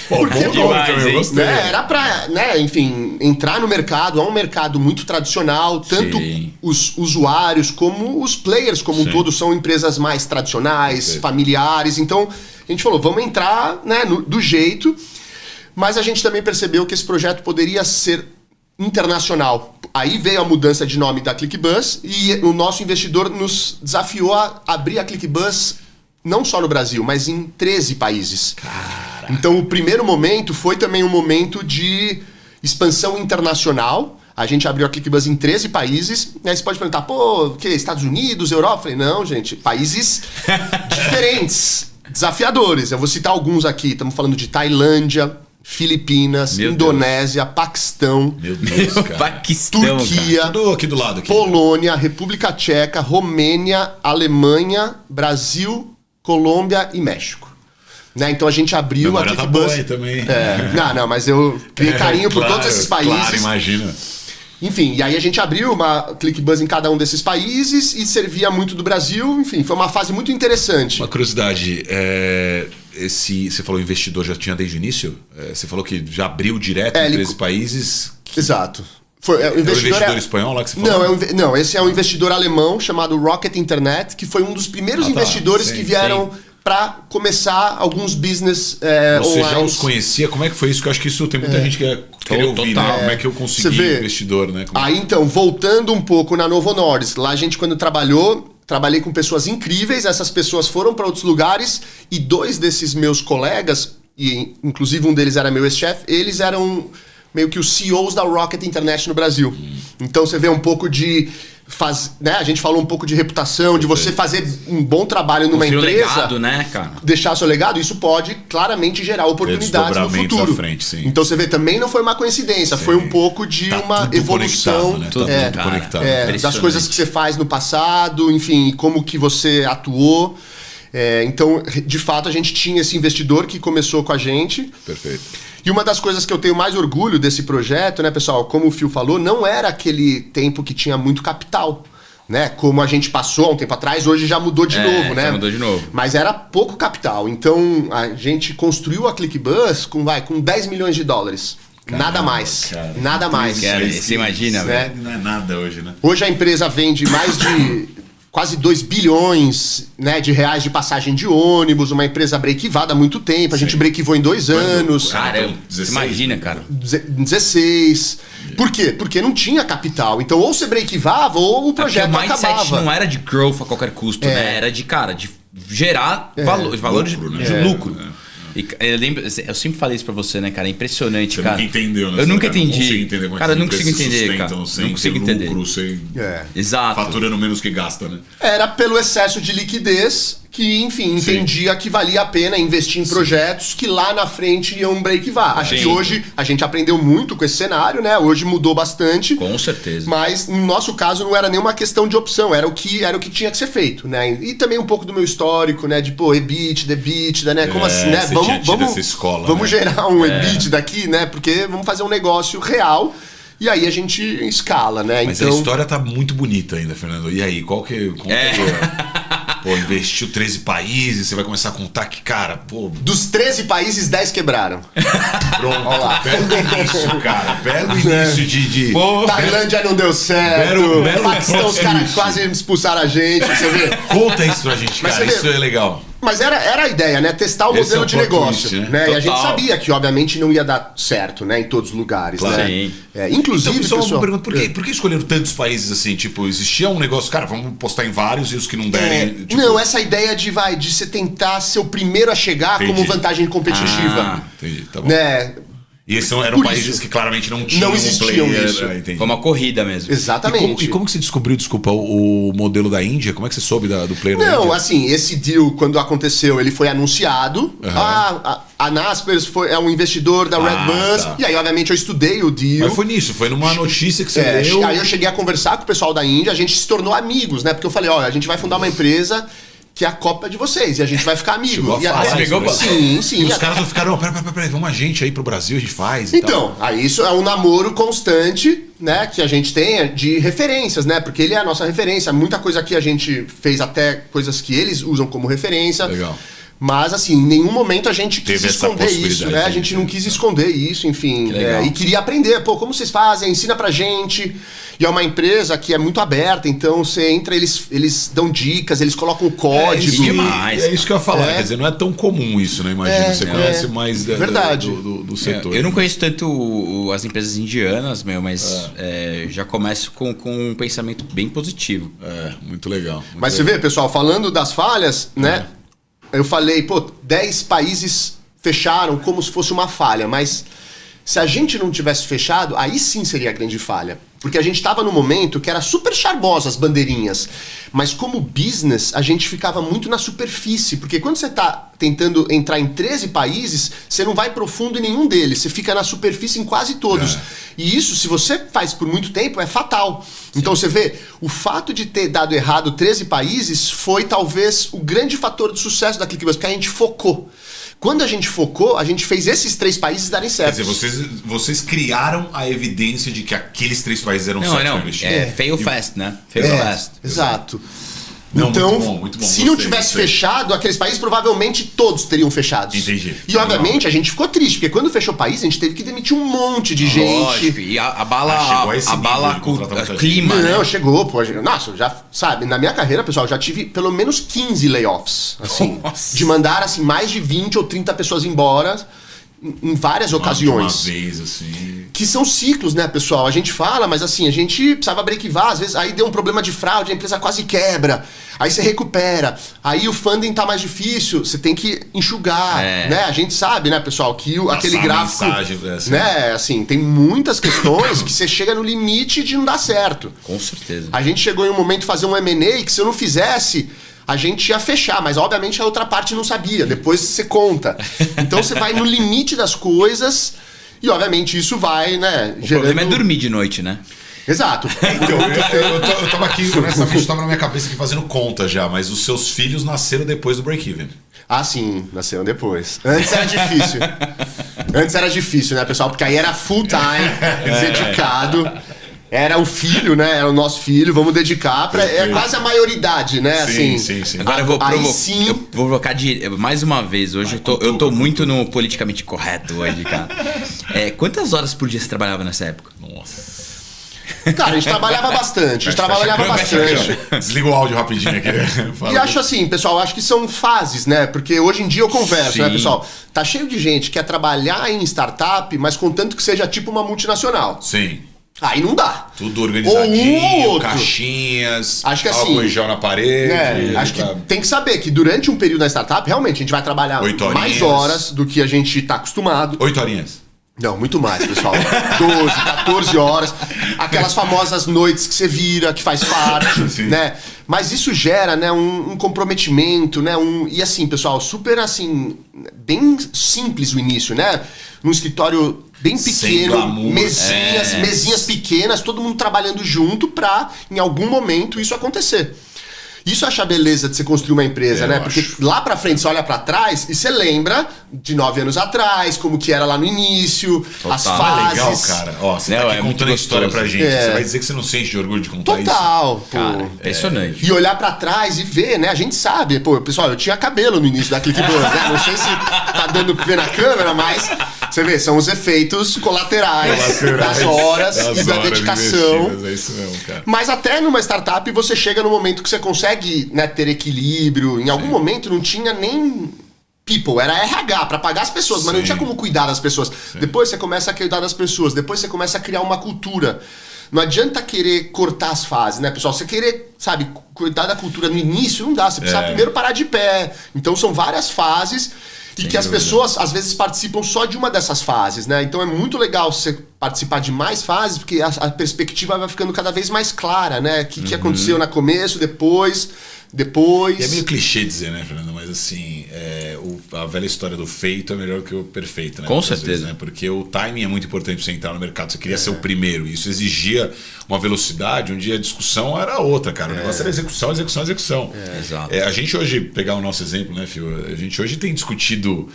Porque demais, era pra, né, enfim, entrar no mercado. É um mercado muito tradicional, tanto os usuários como os players como um todo são empresas mais tradicionais, familiares. Então, a gente falou, vamos entrar, né, do jeito, mas a gente também percebeu que esse projeto poderia ser internacional. Aí veio a mudança de nome da ClickBuzz e o nosso investidor nos desafiou a abrir a ClickBuzz não só no Brasil, mas em 13 países. Caraca. Então, o primeiro momento foi também um momento de expansão internacional. A gente abriu a ClickBuzz em 13 países. E aí você pode perguntar, pô, o quê? Estados Unidos, Europa? Eu falei, não, gente, países diferentes, desafiadores. Eu vou citar alguns aqui. Estamos falando de Tailândia, Filipinas, Indonésia, Paquistão, Turquia, tudo aqui do lado. Polônia, República Tcheca, Romênia, Alemanha, Brasil, Colômbia e México. Né? Então a gente abriu a ClickBuzz. Tá também. Não, mas eu criei carinho por todos esses países. Claro, imagina. Enfim, e aí a gente abriu uma ClickBuzz em cada um desses países e servia muito do Brasil. Enfim, foi uma fase muito interessante. Uma curiosidade, você falou investidor já tinha desde o início? Você falou que já abriu direto em 13 países? Exato. O investidor espanhol lá que você falou? Não, esse é um investidor alemão chamado Rocket Internet, que foi um dos primeiros investidores que vieram para começar alguns business Você online. já os conhecia? Como é que foi isso? Que eu acho que isso tem muita gente que quer ouvir, né? Como é que eu consegui investidor, né? Aí então, voltando um pouco na Novo Nordisk, lá a gente quando trabalhei com pessoas incríveis, essas pessoas foram para outros lugares e 2 desses meus colegas, e inclusive um deles era meu ex-chefe, eles eram meio que os CEOs da Rocket Internet no Brasil. Então você vê um pouco de... né? A gente falou um pouco de reputação, de você fazer um bom trabalho numa empresa, legado, né, cara? deixar seu legado, isso pode claramente gerar oportunidades no futuro. À frente, sim. Então você vê, também não foi uma coincidência, foi um pouco de uma evolução tudo conectado. Das coisas que você faz no passado, enfim, como que você atuou. Então, de fato, a gente tinha esse investidor que começou com a gente. Perfeito. E uma das coisas que eu tenho mais orgulho desse projeto, né, pessoal, como o Phil falou, não era aquele tempo que tinha muito capital, né? Como a gente passou há um tempo atrás, hoje já mudou de novo, né? Já mudou de novo. Mas era pouco capital. Então, a gente construiu a ClickBuzz com 10 milhões de dólares. Nada mais. Nada mais. Você imagina, velho? Não é nada hoje, né? Hoje a empresa vende mais de quase 2 bilhões, né, de reais de passagem de ônibus, uma empresa break-evada há muito tempo, a gente break-evou em 2 anos. Cara, 16, imagina, cara. 16. Por quê? Porque não tinha capital. Então, ou você break-evava, ou o projeto o mindset acabava. não era de growth a qualquer custo, né? Era de, cara, de gerar valor lucro, de né? lucro. E eu sempre falei isso pra você, né, cara? É impressionante, Você cara. nunca entendeu, né? Eu nunca Não entendi. consigo entender como é que Cara, eu não as consigo empresas entender, se cara. sustentam Não consigo ter entender. lucro, sem Exato. faturando menos que gasta, né? Era pelo excesso de liquidez que, enfim, entendia que valia a pena investir em projetos que lá na frente iam break-var. Acho que hoje a gente aprendeu muito com esse cenário, né? Hoje mudou bastante. Com certeza. Mas no nosso caso não era nenhuma questão de opção, era o que tinha que ser feito, né? E também um pouco do meu histórico, né? De, EBITDA, né? Como assim, né? Vamos gerar um EBITDA aqui, né? Porque vamos fazer um negócio real. E aí a gente escala, né? Mas então... a história tá muito bonita ainda, Fernando. E aí, qual que Pô, investiu 13 países, você vai começar a contar que, cara, pô... Dos 13 países, 10 quebraram. Pronto, belo início, cara. Belo início de... Tailândia não deu certo. Belo Paquistão, os caras início. quase expulsaram a gente, você vê? Conta isso pra gente, Mas cara. você vê- Isso é legal. Mas era a ideia, né? Testar o Esse modelo é o de plot negócio. twist, Né? E a gente Total. sabia que, obviamente, não ia dar certo, né? Em todos os lugares, Claro. né? Sim. Inclusive, Então, só uma pessoal... pergunta, por que escolheram tantos países assim? Tipo, existia um negócio, cara, vamos postar em vários e os que não derem... tipo... Não, essa ideia de você tentar ser o primeiro a chegar Entendi. como vantagem competitiva. Entendi, tá bom. Né? E esses eram Por países isso. que claramente não tinham Não existiam player, isso. Entendi. Foi uma corrida mesmo. Exatamente. E como que você descobriu, desculpa, o modelo da Índia? Como é que você soube do player da Não, Índia? assim, esse deal, quando aconteceu, ele foi anunciado. A Naspers é um investidor da Redbus. Tá. E aí, obviamente, eu estudei o deal. Mas foi nisso, foi numa notícia que você leu. Aí eu cheguei a conversar com o pessoal da Índia, a gente se tornou amigos, né? Porque eu falei, olha, a gente vai fundar uma empresa que é a Copa de vocês, e a gente vai ficar amigo. Chegou a E falar Você isso, ligou né? pra- Sim. E os caras não ficaram, peraí, vamos a gente aí pro Brasil, a gente faz e tal. Então, aí isso é um namoro constante, né, que a gente tem de referências, né? Porque ele é a nossa referência. Muita coisa aqui a gente fez até coisas que eles usam como referência. Legal. Mas, assim, em nenhum momento a gente quis Teve essa esconder isso, possibilidade, né? A entendi. gente não quis esconder isso, enfim. Que legal. E queria aprender. Pô, como vocês fazem? Ensina pra gente. E é uma empresa que é muito aberta, então você entra, eles dão dicas, eles colocam o código. isso demais. É isso que eu ia falar. Quer dizer, não é tão comum isso, né? Imagina, você conhece mais Verdade. do setor. Eu não conheço tanto as empresas indianas, mas já começo com um pensamento bem positivo. É, muito legal. muito Mas você legal. vê, pessoal, falando das falhas, né? Eu falei, 10 países fecharam como se fosse uma falha, mas se a gente não tivesse fechado, aí sim seria a grande falha. Porque a gente estava num momento que era super charmosa as bandeirinhas, mas como business a gente ficava muito na superfície, porque quando você está tentando entrar em 13 países, você não vai profundo em nenhum deles, você fica na superfície em quase todos. E isso, se você faz por muito tempo, é fatal. Então você vê, o fato de ter dado errado 13 países foi talvez o grande fator de sucesso da ClickBus, porque a gente focou. Quando a gente focou, a gente fez esses 3 países darem certo. Quer dizer, vocês criaram a evidência de que aqueles 3 países eram certos para investir. Fail fast, né? Fail fast. Exato. Não, Então, muito bom, se não gostei, tivesse gostei. fechado, aqueles países provavelmente todos teriam fechados. Entendi. E obviamente a gente ficou triste, porque quando fechou o país, a gente teve que demitir um monte de gente. Lógico, e abala chegou a esse abala nível de contratar muita gente. clima, Não, né? chegou, pô. Nossa, já, sabe, na minha carreira, pessoal, já tive pelo menos 15 layoffs, assim. Nossa. De mandar, assim, mais de 20 ou 30 pessoas embora em várias ocasiões. De uma vez, assim. Que são ciclos, né, pessoal? A gente fala, mas assim, a gente precisava break-var, às vezes, aí deu um problema de fraude, a empresa quase quebra, aí você recupera, aí o funding tá mais difícil, você tem que enxugar, né? A gente sabe, né, pessoal, que aquele a gráfico, mensagem, assim. né, assim, tem muitas questões que você chega no limite de não dar certo. Com certeza. A gente chegou em um momento de fazer um M&A que se eu não fizesse, a gente ia fechar, mas obviamente a outra parte não sabia, depois você conta. Então você vai no limite das coisas e obviamente isso vai, né, O problema é dormir de noite, né? Exato. Então, eu tava aqui, honestamente, tava na minha cabeça aqui fazendo conta já, mas os seus filhos nasceram depois do break-even. Ah, sim, nasceram depois. Antes era difícil. Antes era difícil, né, pessoal? Porque aí era full time, dedicado. Era o filho, né? Era o nosso filho, vamos dedicar pra. É quase a maioridade, né? Sim, assim, sim. Agora eu vou Aí provocar. sim. Eu vou provocar mais uma vez. Hoje eu tô muito no politicamente correto hoje, cara. Quantas horas por dia você trabalhava nessa época? Nossa. Cara, a gente trabalhava bastante. Desliga o áudio rapidinho aqui. E acho assim, pessoal, acho que são fases, né? Porque hoje em dia eu converso, né, pessoal? Tá cheio de gente que quer trabalhar em startup, mas contanto que seja tipo uma multinacional. Sim. Aí não dá. Tudo organizadinho, ou outro. Caixinhas, acho que assim, álcool em gel na parede. Acho que tem que saber que durante um período na startup, realmente, a gente vai trabalhar mais horas do que a gente tá acostumado. 8 horinhas. Não, muito mais, pessoal. 12, 14 horas. Aquelas famosas noites que você vira, que faz parte, né? Mas isso gera, né, um comprometimento, né? E assim, pessoal, super assim, bem simples o início, né? Num escritório bem pequeno, glamour, mesinhas pequenas, todo mundo trabalhando junto pra, em algum momento, isso acontecer. Isso acha a beleza de você construir uma empresa, né? Porque lá pra frente você olha pra trás e você lembra de 9 anos atrás, como que era lá no início, as fases. É legal, cara. Ó, você tá aqui contando a história pra gente. Você vai dizer que você não sente de orgulho de contar isso? Total, pô. Cara, impressionante. E olhar pra trás e ver, né? A gente sabe, pô, pessoal, eu tinha cabelo no início da ClickBus, né? Não sei se tá dando pra ver na câmera, mas você vê, são os efeitos colaterais das horas e da dedicação. É isso mesmo, cara. Mas até numa startup você chega no momento que você consegue, né, ter equilíbrio. Em algum momento não tinha nem people, era RH para pagar as pessoas, mas não tinha como cuidar das pessoas. Depois você começa a cuidar das pessoas, depois você começa a criar uma cultura. Não adianta querer cortar as fases, né, pessoal? Você querer, sabe, cuidar da cultura no início, não dá. Você precisa primeiro parar de pé. Então são várias fases e que as pessoas, às vezes, participam só de uma dessas fases, né? Então é muito legal você participar de mais fases, porque a perspectiva vai ficando cada vez mais clara, né? O que aconteceu no começo, depois. E é meio clichê dizer, né, Fernando? Mas assim, a velha história do feito é melhor que o perfeito, né? Com certeza. Vezes, né? Porque o timing é muito importante pra você entrar no mercado. Você queria ser o primeiro. E isso exigia uma velocidade. Um dia a discussão era outra, cara. O negócio era execução. Exato. A gente hoje, pegar o nosso exemplo, né, Fio? A gente hoje tem discutido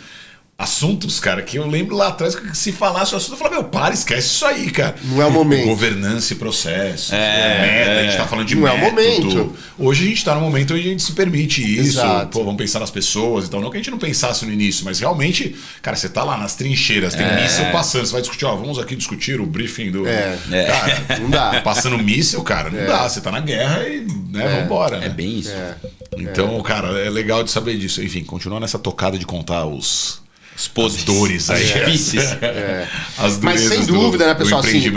assuntos, cara, que eu lembro lá atrás que se falasse o assunto, eu falava, esquece isso aí, cara. Não é o momento. Governança e processo. Meta, a gente tá falando de método. Não é o momento. Hoje a gente tá no momento onde a gente se permite isso. Exato. Pô, vamos pensar nas pessoas e tal. Não que a gente não pensasse no início, mas realmente, cara, você tá lá nas trincheiras, tem míssil passando, você vai discutir, vamos aqui discutir o briefing do... Cara, não dá. Passando míssil, cara, não dá. Você tá na guerra e, né, vambora. É bem isso. Então, cara, é legal de saber disso. Enfim, continua nessa tocada de contar os dores aí. Difíceis. Mas sem dúvida, né, pessoal? Assim,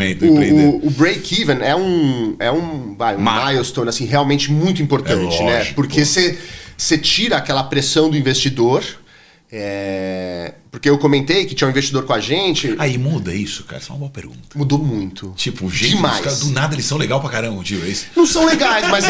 o break-even é um milestone assim, realmente muito importante, né? Porque você tira aquela pressão do investidor. Porque eu comentei que tinha um investidor com a gente. Aí muda isso, cara? Isso é uma boa pergunta. Mudou muito. Tipo, o jeito dos caras, do nada eles são legal pra caramba, tio, é isso? Não são legais, mas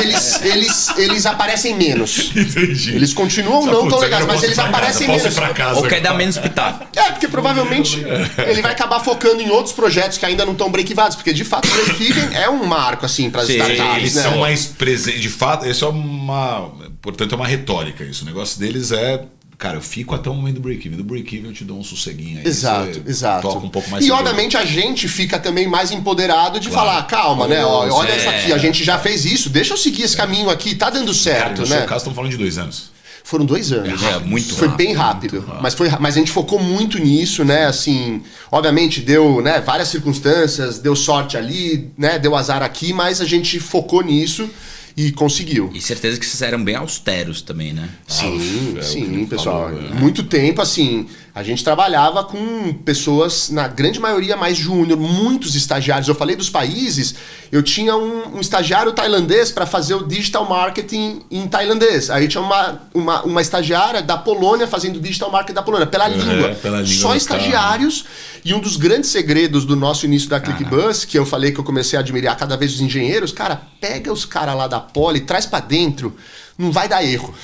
eles aparecem menos. Entendi. Eles continuam não tão legais, mas eles aparecem menos. Ou quer dar menos pitaco. Porque provavelmente ele vai acabar focando em outros projetos que ainda não estão break-evados, porque de fato o break-even é um marco, assim, para as startups. Eles são mais presentes. De fato, isso é portanto, é uma retórica isso. O negócio deles é... Cara, eu fico até o momento do break-even. Do break-even eu te dou um sosseguinho aí. Exato. Toca um pouco mais. E obviamente a gente fica também mais empoderado de falar, calma, né? Olha isso aqui, a gente já fez isso, deixa eu seguir esse caminho aqui, tá dando certo, cara, no né? seu caso, estamos falando de 2 anos. Foram 2 anos. Muito foi rápido, bem rápido. Mas a gente focou muito nisso, né? Assim, obviamente deu, né, várias circunstâncias, deu sorte ali, né? Deu azar aqui, mas a gente focou nisso. E conseguiu. E certeza que vocês eram bem austeros também, né? Sim, pessoal. Muito tempo, assim, a gente trabalhava com pessoas, na grande maioria, mais júnior, muitos estagiários. Eu falei dos países, eu tinha um estagiário tailandês para fazer o digital marketing em tailandês. Aí tinha uma estagiária da Polônia fazendo digital marketing da Polônia, pela língua. Só estagiários. E um dos grandes segredos do nosso início da ClickBus, que eu falei que eu comecei a admirar cada vez os engenheiros, cara, pega os caras lá da Poli, traz pra dentro, não vai dar erro.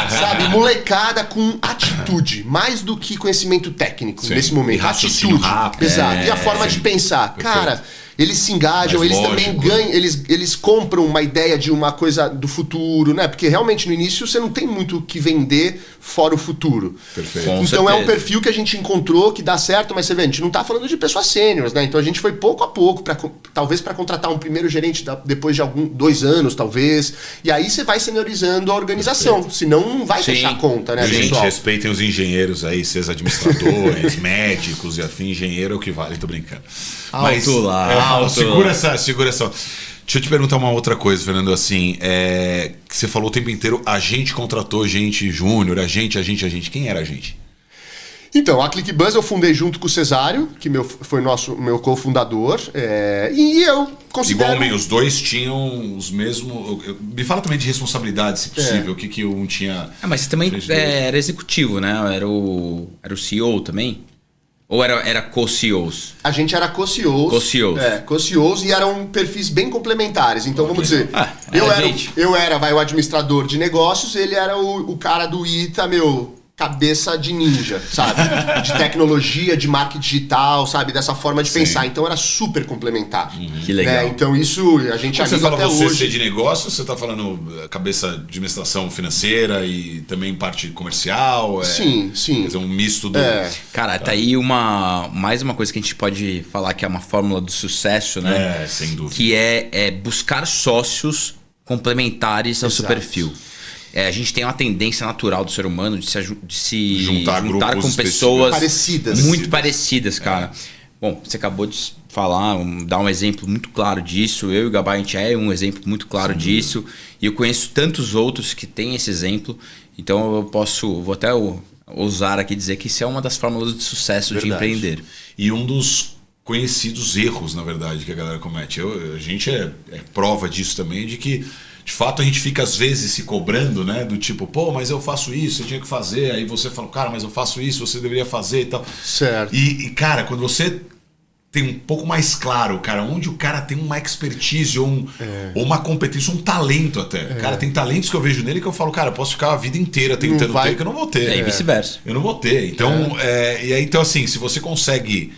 Sabe? Molecada com atitude, mais do que conhecimento técnico nesse momento. E raciocínio rápido. Exato. E a forma de pensar. Perfeito. Cara, eles se engajam, eles também ganham, eles compram uma ideia de uma coisa do futuro, né? Porque realmente no início você não tem muito o que vender fora o futuro. Perfeito. Então é um perfil que a gente encontrou que dá certo, mas você vê, a gente não tá falando de pessoas sêniores, né? Então a gente foi pouco a pouco, talvez para contratar um primeiro gerente depois de 2 anos, talvez. E aí você vai seniorizando a organização, senão não vai fechar a conta, né, pessoal? Gente, respeitem os engenheiros aí, seus administradores, médicos e afim, engenheiro é o que vale, tô brincando. Alto lá. alto. Segura essa. Deixa eu te perguntar uma outra coisa, Fernando, assim, que você falou o tempo inteiro, a gente contratou gente júnior, a gente. Quem era a gente? Então, a ClickBuzz eu fundei junto com o Cesário, que foi meu cofundador, e eu considero... Igualmente, os dois tinham os mesmos... Me fala também de responsabilidade, se possível, o que um tinha... Mas você também era executivo, né? Era o CEO também? Ou era co-CEOs? A gente era co-CEOs. Co-CEOs. Co-CEOs e eram perfis bem complementares. Então, vamos dizer, eu era o administrador de negócios, ele era o cara do ITA, cabeça de ninja, sabe? De tecnologia, de marketing digital, sabe? Dessa forma de pensar. Então era super complementar. Que legal. Então isso a gente você fala até você hoje. ser de negócio, você está falando cabeça de administração financeira e também parte comercial? Sim. Quer dizer, um misto do... Cara, tá aí mais uma coisa que a gente pode falar que é uma fórmula do sucesso, né? Sem dúvida. Que é buscar sócios complementares ao seu perfil. A gente tem uma tendência natural do ser humano de se juntar com pessoas muito parecidas, cara. Bom, você acabou de falar, dar um exemplo muito claro disso. Eu e o Gabay, a gente é um exemplo muito claro disso. E eu conheço tantos outros que têm esse exemplo. Então vou até ousar aqui dizer que isso é uma das fórmulas de sucesso de empreender. E um dos conhecidos erros, na verdade, que a galera comete. A gente é prova disso também, de que de fato a gente fica às vezes se cobrando, né? Do tipo, mas eu faço isso, eu tinha que fazer. Aí você fala, cara, mas eu faço isso, você deveria fazer e tal. Certo. E cara, quando você tem um pouco mais claro, cara, onde o cara tem uma expertise ou uma competência, um talento até. Cara, tem talentos que eu vejo nele que eu falo, cara, eu posso ficar a vida inteira tentando ter, que eu não vou ter. E vice-versa. Eu não vou ter. Então, e aí, então assim, se você consegue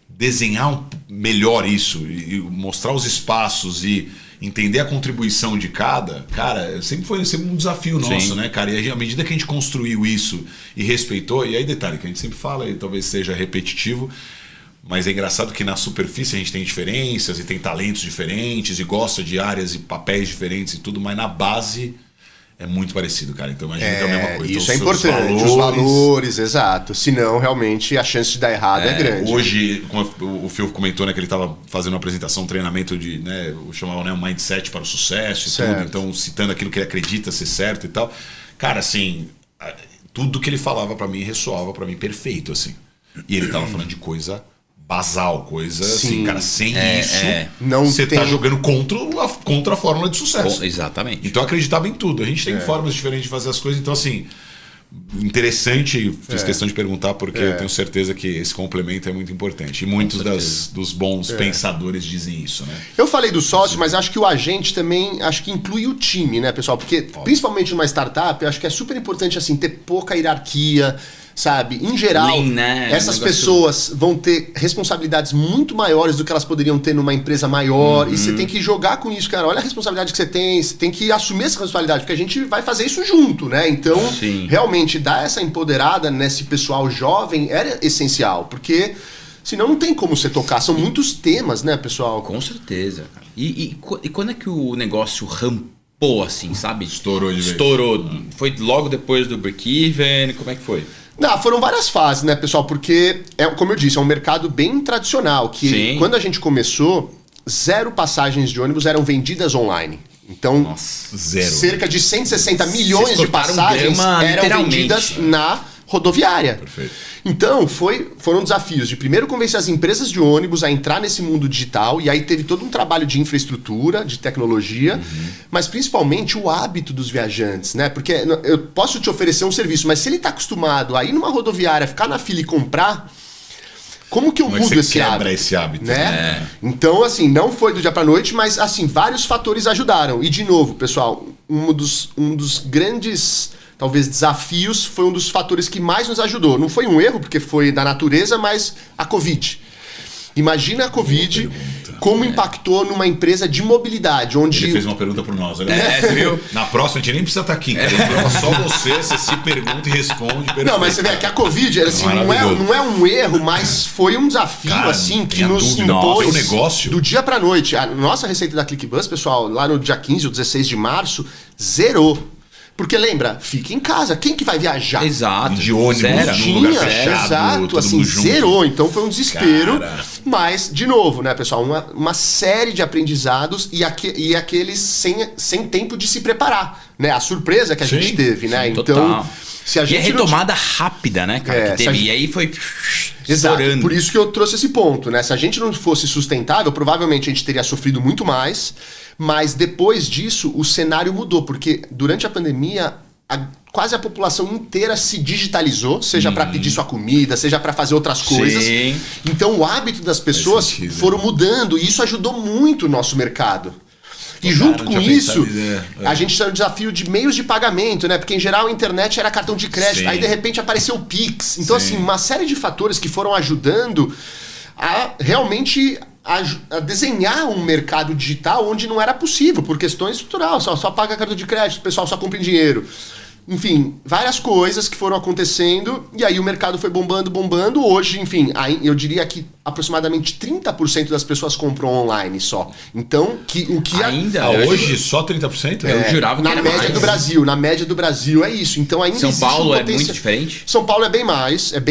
desenhar melhor isso e mostrar os espaços e entender a contribuição de cada, cara, foi sempre um desafio nosso, né, cara? E à medida que a gente construiu isso e respeitou, e aí detalhe que a gente sempre fala e talvez seja repetitivo, mas é engraçado que na superfície a gente tem diferenças e tem talentos diferentes e gosta de áreas e papéis diferentes e tudo, mas na base é muito parecido, cara. Então imagina que é a mesma coisa. Isso então, é importante, os valores, exato. Senão, realmente, a chance de dar errado é grande. Hoje, como o Phil comentou, né, que ele estava fazendo uma apresentação, um treinamento de, né, chamavam, né, um mindset para o sucesso e tudo. Então, citando aquilo que ele acredita ser certo e tal. Cara, assim, tudo que ele falava para mim ressoava para mim perfeito, assim. E ele tava falando de coisa basal, coisa assim, cara, sem isso, não você tá jogando contra a fórmula de sucesso. Exatamente. Então eu acreditava em tudo. A gente tem formas diferentes de fazer as coisas, então assim, interessante, fiz questão de perguntar porque eu tenho certeza que esse complemento é muito importante. E muitos dos bons pensadores dizem isso, né? Eu falei do sócio, mas acho que o agente também, acho que inclui o time, né, pessoal? Porque principalmente numa startup, eu acho que é super importante assim ter pouca hierarquia, sabe? Em geral, essas pessoas vão ter responsabilidades muito maiores do que elas poderiam ter numa empresa maior. E você tem que jogar com isso, cara. Olha a responsabilidade que você tem que assumir essa responsabilidade, porque a gente vai fazer isso junto, né? Então, realmente, dar essa empoderada nesse pessoal jovem era essencial, porque senão não tem como você tocar. São muitos temas, né, pessoal? Com certeza. E quando é que o negócio rampou, assim, sabe? Estourou de vez. Estourou. Foi logo depois do break-even? Como é que foi? Não, foram várias fases, né, pessoal? Porque, como eu disse, é um mercado bem tradicional, que quando a gente começou, 0 passagens de ônibus eram vendidas online. Então, cerca de 160 milhões de passagens eram vendidas na rodoviária. Perfeito. Então, foram desafios de primeiro convencer as empresas de ônibus a entrar nesse mundo digital, e aí teve todo um trabalho de infraestrutura, de tecnologia, mas principalmente o hábito dos viajantes, né? Porque eu posso te oferecer um serviço, mas se ele está acostumado a ir numa rodoviária, ficar na fila e comprar, como que eu mudo esse hábito? Esse hábito, né? Então, assim, não foi do dia para noite, mas assim, vários fatores ajudaram. E de novo, pessoal, um dos grandes, talvez, desafios foi um dos fatores que mais nos ajudou. Não foi um erro, porque foi da natureza, mas a Covid. Imagina a Covid como impactou numa empresa de mobilidade, onde... Ele fez uma pergunta para nós, olha. Você viu? Na próxima a gente nem precisa estar aqui, cara. Só você se pergunta e responde. Perfeito. Não, mas você vê que a Covid, assim, não é um erro, mas foi um desafio, cara, assim, que nos impôs negócio. Do dia para noite. A nossa receita da ClickBuzz, pessoal, lá no dia 15 ou 16 de março, zerou. Porque lembra, fica em casa. Quem que vai viajar? Exato. De ônibus, num lugar fechado, exato, todo assim, mundo junto. zerou. Então foi um desespero. Cara. Mas, de novo, né, pessoal, uma série de aprendizados e aqueles sem tempo de se preparar. Né? A surpresa que a gente teve, né? Então, total. se a gente e a retomada rápida, né, cara, que teve. E aí foi Exato, estourando. por isso que eu trouxe esse ponto, né? Se a gente não fosse sustentável, provavelmente a gente teria sofrido muito mais, mas depois disso o cenário mudou, porque durante a pandemia quase a população inteira se digitalizou, seja para pedir sua comida, seja para fazer outras coisas. Sim. Então o hábito das pessoas foram mudando e isso ajudou muito o nosso mercado. E junto com isso, a gente tem um desafio de meios de pagamento, né? Porque em geral a internet era cartão de crédito, Sim. aí de repente apareceu o Pix. Então, assim, uma série de fatores que foram ajudando a realmente a desenhar um mercado digital onde não era possível, por questões estruturais. Só paga cartão de crédito, o pessoal só compra em dinheiro. Enfim, várias coisas que foram acontecendo e aí o mercado foi bombando. Hoje, enfim, eu diria que aproximadamente 30% das pessoas compram online só. Então, o que ainda hoje só 30%? Eu jurava que na era média mais. do Brasil, na média do Brasil é isso. Então ainda São existe Paulo um é potencial. muito diferente? São Paulo é bem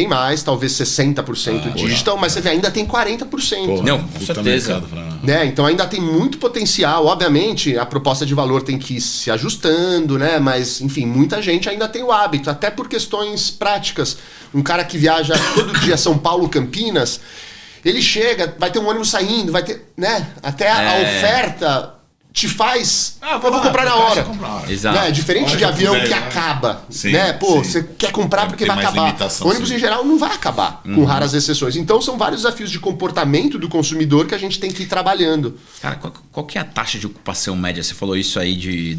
mais, talvez 60% digital, mas você vê, ainda tem 40%. Porra, Não, com puta certeza. mercado pra- Né? Então ainda tem muito potencial. Obviamente, a proposta de valor tem que ir se ajustando, né? Mas, enfim, muita gente ainda tem o hábito, até por questões práticas. Um cara que viaja todo dia São Paulo, Campinas, ele chega, vai ter um ônibus saindo, vai ter, né? Até a oferta te faz. Eu vou comprar na hora. Exato. Né? Diferente Hora de que avião puder, que né? acaba. Sim, Né? Pô, sim. você quer comprar porque Tem vai mais acabar. limitação, Ônibus sim. em geral não vai acabar, com raras exceções. Então são vários desafios de comportamento do consumidor que a gente tem que ir trabalhando. Cara, qual que é a taxa de ocupação média? Você falou isso aí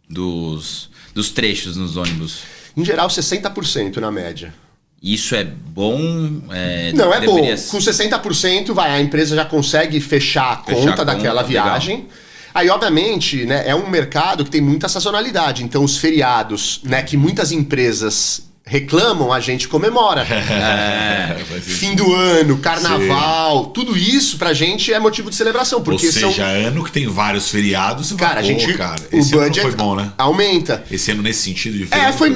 dos trechos nos ônibus. Em geral, 60% na média. Isso é bom? Não, é bom. deveria- Com 60%, a empresa já consegue fechar a conta daquela viagem. Aí, obviamente, né, é um mercado que tem muita sazonalidade. Então, os feriados, né, que muitas empresas reclamam, a gente comemora. Fim do ano, carnaval, tudo isso pra gente é motivo de celebração. Porque Ou seja, ano que tem vários feriados, você Cara, fala, a gente. cara, O esse ano não budget foi bom, né? aumenta. Esse ano nesse sentido de feriado. Foi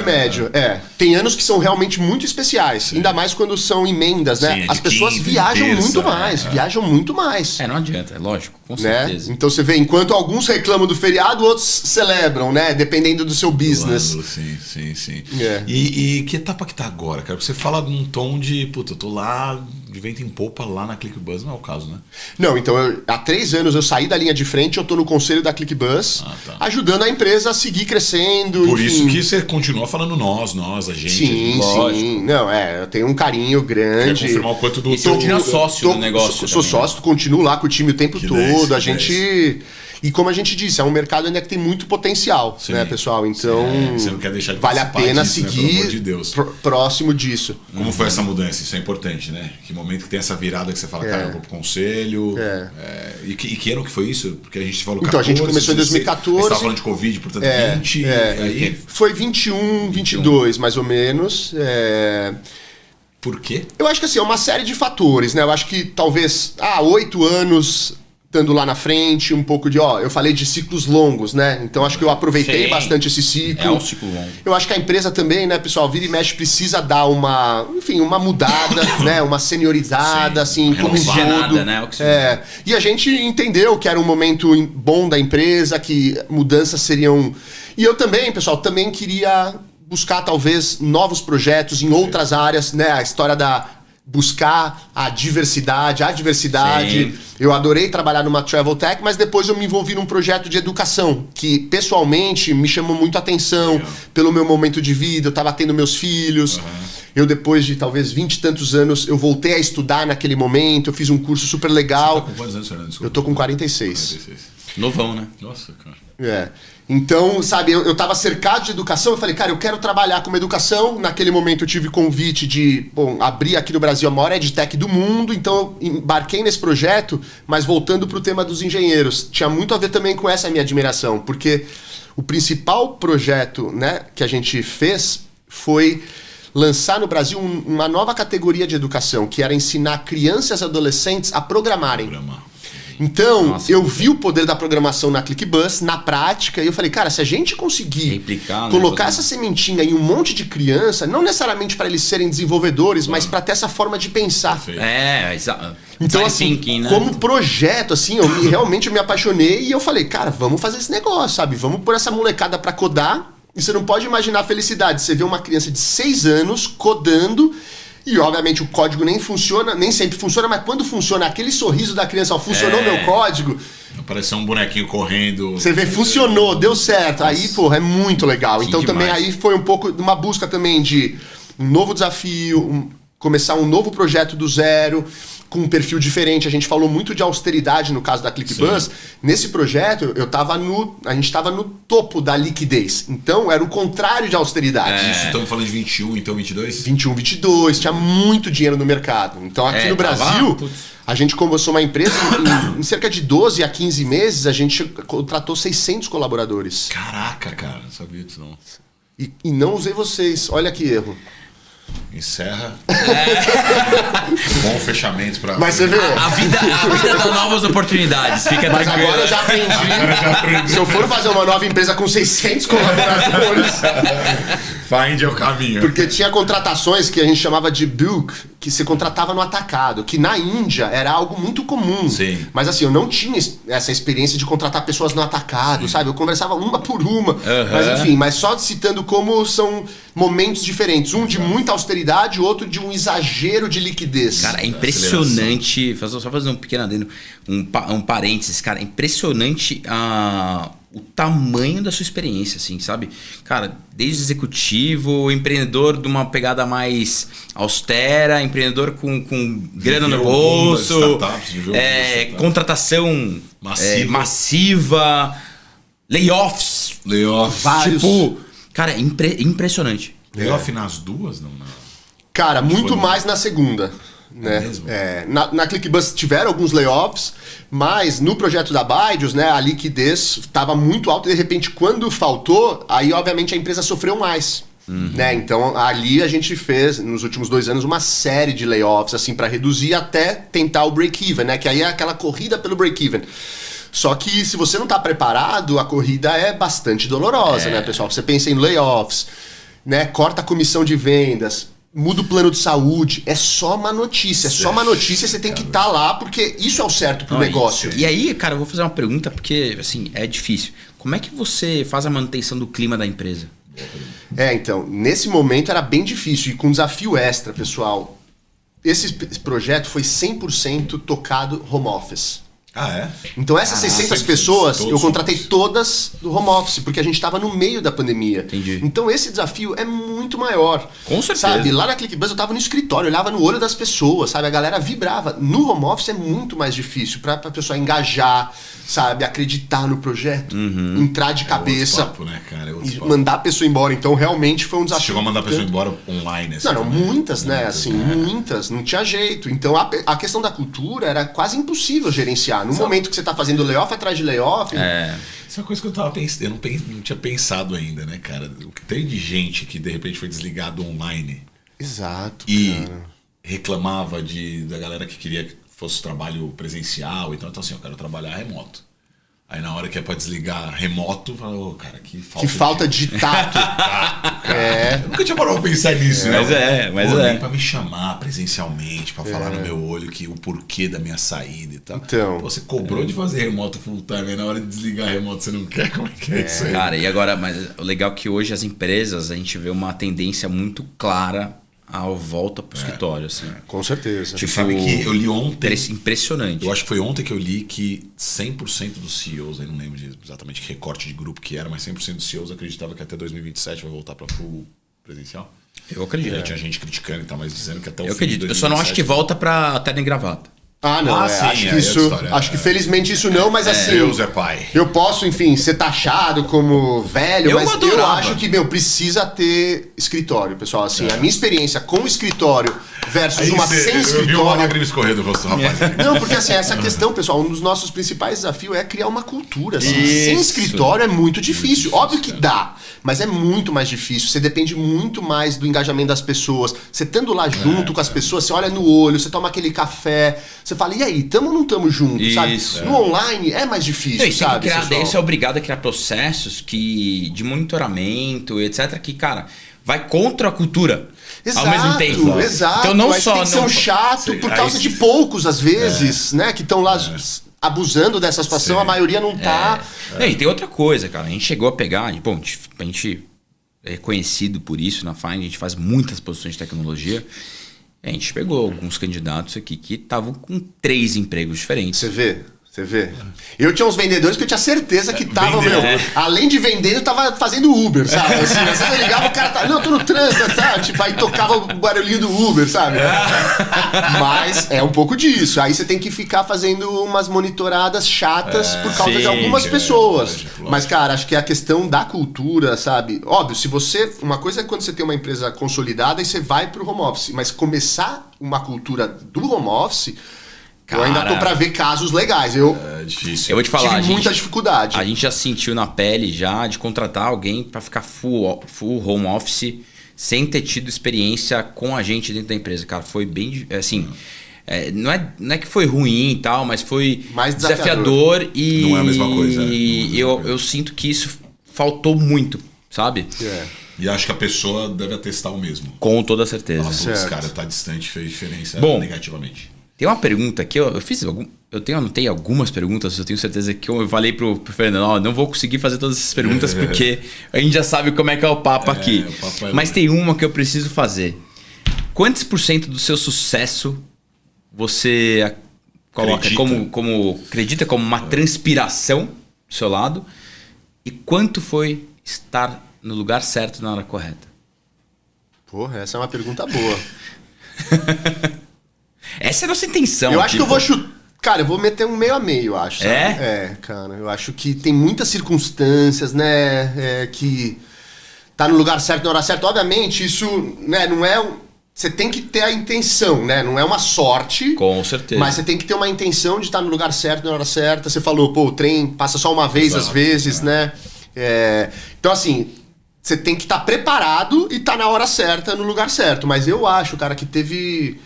médio. Tem anos que são realmente muito especiais. Ainda mais quando são emendas, né? Sim, é de As pessoas quinta, viajam terça, viajam muito mais. não adianta, é lógico, com Né? certeza. Então você vê, enquanto alguns reclamam do feriado, outros celebram, né? Dependendo do seu business. Sim. É. E que etapa que tá agora, cara? Você fala num tom de, puta, eu tô lá de vento em popa lá na ClickBuzz, não é o caso, né? Não, então há 3 anos eu saí da linha de frente, eu tô no conselho da ClickBuzz, ajudando a empresa a seguir crescendo. Por enfim. isso que você continua falando nós, a gente. Sim. Não, eu tenho um carinho grande. Quer confirmar o quanto do E você continua sócio do negócio Sou também, sócio, continuo lá com o time o tempo Que todo. 10, a que gente. E como a gente disse, é um mercado ainda que tem muito potencial, Sim. né, pessoal? Então, Você não quer deixar de vale a participar pena disso, né, seguir pelo amor de Deus. próximo disso. Como foi essa mudança? Isso é importante, né? Que momento que tem essa virada que você fala, cara, eu vou pro conselho. E que ano que foi isso? Porque a gente falou Então, a gente começou em 2014. Você tava falando de Covid, portanto, 20. Aí, Foi 21, 22, mais ou menos. por quê? Eu acho que assim, é uma série de fatores, né? Eu acho que talvez 8 anos estando lá na frente, um pouco de, eu falei de ciclos longos, né? Então acho que eu aproveitei Sim. bastante esse ciclo. É um ciclo longo. Eu acho que a empresa também, né, pessoal, vira e mexe, precisa dar uma mudada, né? Uma seniorizada, Sim, assim, uma como um renovada, todo. né? E a gente entendeu que era um momento bom da empresa, que mudanças seriam... E eu também, pessoal, também queria buscar talvez novos projetos em outras áreas, né? A história da buscar a diversidade. Sim. Eu adorei trabalhar numa travel tech, mas depois eu me envolvi num projeto de educação, que pessoalmente me chamou muito a atenção pelo meu momento de vida. Eu estava tendo meus filhos. Eu, depois de talvez 20 e tantos anos, eu voltei a estudar naquele momento. Eu fiz um curso super legal. Você tá com quantos anos, Fernando? Desculpa. Eu tô com 46. 46. Novão, né? Nossa, cara. Então, sabe, eu tava cercado de educação, eu falei, cara, eu quero trabalhar com educação. Naquele momento eu tive convite de, abrir aqui no Brasil a maior EdTech do mundo, então eu embarquei nesse projeto, mas voltando pro tema dos engenheiros, tinha muito a ver também com essa minha admiração, porque o principal projeto, né, que a gente fez foi lançar no Brasil uma nova categoria de educação, que era ensinar crianças e adolescentes a programarem. Então, eu vi o poder da programação na ClickBus, na prática, e eu falei, cara, se a gente conseguir replicar, colocar essa sementinha em um monte de criança, não necessariamente para eles serem desenvolvedores, mas para ter essa forma de pensar. Exato. Então, assim, thinking, né? como projeto, assim, realmente me apaixonei e eu falei, cara, vamos fazer esse negócio, sabe? Vamos pôr essa molecada para codar. E você não pode imaginar a felicidade. Você vê uma criança de 6 anos codando e, obviamente, o código nem funciona, nem sempre funciona, mas quando funciona, aquele sorriso da criança, ó, funcionou meu código. Apareceu um bonequinho correndo. Você vê, funcionou, deu certo. Aí, pô, é muito legal. Então, também demais. aí foi um pouco de uma busca também de um novo desafio, começar um novo projeto do zero, com um perfil diferente. A gente falou muito de austeridade no caso da ClickBus. Nesse projeto, a gente estava no topo da liquidez. Então, era o contrário de austeridade. Isso, estamos falando de 21, então 22? 21, 22. Tinha muito dinheiro no mercado. Então, aqui no Brasil, a gente começou uma empresa, em cerca de 12 a 15 meses, a gente contratou 600 colaboradores. Caraca, cara, não sabia disso não. E não usei vocês. Olha que erro. Encerra. Bom fechamento para. Mas você vê. A vida dá novas oportunidades. Fica Mas tranquilo. agora eu já aprendi. Se eu for fazer uma nova empresa com 600 colaboradores. Find é o caminho. Porque tinha contratações que a gente chamava de bulk, que você contratava no atacado, que na Índia era algo muito comum. Sim. Mas assim, eu não tinha essa experiência de contratar pessoas no atacado, sabe? Eu conversava uma por uma. Mas enfim, mas só citando como são momentos diferentes. Um de muita austeridade, outro de um exagero de liquidez. Cara, é impressionante. Só fazer um pequeno adendo, um parênteses, cara, é impressionante o tamanho da sua experiência, assim, sabe? Cara, desde executivo, empreendedor de uma pegada mais austera, empreendedor com grana no bolso, contratação massiva, layoffs. Vários. Tipo, cara, é impressionante. Layoff nas duas, não? Cara, muito mais na segunda. Né? Mesmo? Na ClickBus tiveram alguns layoffs, mas no projeto da Byju's, né, a liquidez estava muito alta e de repente quando faltou, aí obviamente a empresa sofreu mais. Né? Então ali a gente fez nos últimos 2 anos uma série de layoffs assim para reduzir até tentar o break-even, né? Que aí é aquela corrida pelo break-even. Só que se você não está preparado, a corrida é bastante dolorosa, né, pessoal? Você pensa em layoffs, né? Corta a comissão de vendas, muda o plano de saúde, é só uma notícia. É só uma notícia, você tem que estar lá, porque isso é o certo pro negócio. E aí, cara, eu vou fazer uma pergunta, porque, assim, é difícil. Como é que você faz a manutenção do clima da empresa? Então, nesse momento era bem difícil, e com desafio extra, pessoal. Esse projeto foi 100% tocado home office. Ah, é? Então essas 600 pessoas, eu contratei todas do home office, porque a gente estava no meio da pandemia. Entendi. Então esse desafio é muito maior. Com certeza. Sabe, lá na ClickBus eu estava no escritório, eu olhava no olho das pessoas, sabe? A galera vibrava. No home office é muito mais difícil para a pessoa engajar, sabe? Acreditar no projeto, entrar de cabeça, outro papo, né, cara? e mandar a pessoa embora. Então realmente foi um desafio. Você chegou a mandar a pessoa embora online? Assim, Não, muitas, né? Assim, muitas, não tinha jeito. Então a questão da cultura era quase impossível gerenciar. No momento que você tá fazendo layoff atrás de layoff. Isso é uma coisa que eu tava pensando, eu não tinha pensado ainda, né, cara? O que tem de gente que de repente foi desligado online. Exato. E cara. reclamava da galera que queria que fosse trabalho presencial. Então assim, eu quero trabalhar remoto. Aí na hora que é pra desligar remoto, fala, cara, que falta de tato. Eu nunca tinha parado pra pensar nisso, né? Mas nem pra me chamar presencialmente, pra falar no meu olho o porquê da minha saída e tal. Então, você cobrou de fazer remoto full time, aí na hora de desligar remoto você não quer? Como é que é isso aí? Cara, e agora, mas o legal é que hoje as empresas, a gente vê uma tendência muito clara à volta pro escritório, assim. Com certeza. Você sabe que eu li ontem... Impressionante. Eu acho que foi ontem que eu li que 100% dos CEOs, aí não lembro exatamente que recorte de grupo que era, mas 100% dos CEOs acreditava que até 2027 vai voltar para full presencial. Eu acredito. Tinha gente criticando e tal, mas dizendo que até o Eu acredito. Eu só não acho que volta pra terno e gravata. Não, sim, acho que isso. Acho que felizmente isso não, mas assim. Deus é pai. Eu posso, enfim, ser taxado como velho, mas adorava. eu acho que, precisa ter escritório, pessoal. Assim, a minha experiência com escritório versus Aí uma sem eu vi uma escritório. lágrima escorrer do rosto, rapaz. Não, porque assim, essa questão, pessoal, um dos nossos principais desafios é criar uma cultura. Assim. Sem Isso. escritório é muito difícil. Óbvio que dá, mas é muito mais difícil. Você depende muito mais do engajamento das pessoas. Você estando lá junto com as pessoas, você olha no olho, você toma aquele café, você você fala, e aí, tamo ou não tamo junto, sabe? No online é mais difícil, sabe? Daí você é obrigado a criar processos de monitoramento, etc, que, cara, vai contra a cultura. Exato, ao mesmo tempo. Exato. Então não mas só tem que ser um chato por causa de poucos, às vezes, né? Que estão lá abusando dessa situação, a maioria não tá. E tem outra coisa, cara. A gente chegou a pegar... Bom, a gente é conhecido por isso na Find, a gente faz muitas posições de tecnologia. A gente pegou alguns candidatos aqui que estavam com 3 empregos diferentes. Você vê? Eu tinha uns vendedores que eu tinha certeza que estavam, além de vender, eu tava fazendo Uber, sabe? Assim, às vezes eu ligava, o cara tava, não, eu tô no trânsito, sabe? Tipo, aí tocava o barulhinho do Uber, sabe? Mas é um pouco disso. Aí você tem que ficar fazendo umas monitoradas chatas por causa de algumas pessoas. Lógico. Mas, cara, acho que é a questão da cultura, sabe? Óbvio, se você... Uma coisa é quando você tem uma empresa consolidada e você vai pro home office. Mas começar uma cultura do home office... Cara, eu ainda tô pra ver casos legais. É difícil. Eu vou te falar, tive muita dificuldade. A gente já sentiu na pele já de contratar alguém pra ficar full home office sem ter tido experiência com a gente dentro da empresa. Cara, foi bem... Assim, não é que foi ruim e tal, mas foi mais desafiador e... Não é a mesma coisa. Eu sinto que isso faltou muito, sabe? E acho que a pessoa deve atestar o mesmo. Com toda certeza. Esse cara tá distante, fez diferença negativamente. Tem uma pergunta aqui, eu anotei algumas perguntas, eu tenho certeza que eu falei pro Fernando, não vou conseguir fazer todas essas perguntas porque a gente já sabe como é que é o papo aqui. Mas tem uma que eu preciso fazer. Quantos % do seu sucesso você coloca acredita como uma transpiração do seu lado? E quanto foi estar no lugar certo na hora correta? Porra, essa é uma pergunta boa. Essa é a nossa intenção. Eu acho que eu vou chutar. Cara, eu vou meter um meio a meio, acho. Sabe? Cara. Eu acho que tem muitas circunstâncias, né? Que tá no lugar certo na hora certa. Obviamente, isso, né, não é. Você tem que ter a intenção, né? Não é uma sorte. Com certeza. Mas você tem que ter uma intenção de estar no lugar certo na hora certa. Você falou, o trem passa só uma vez, às vezes, né? Então, assim. Você tem que estar preparado e estar na hora certa, no lugar certo. Mas eu acho, cara, que teve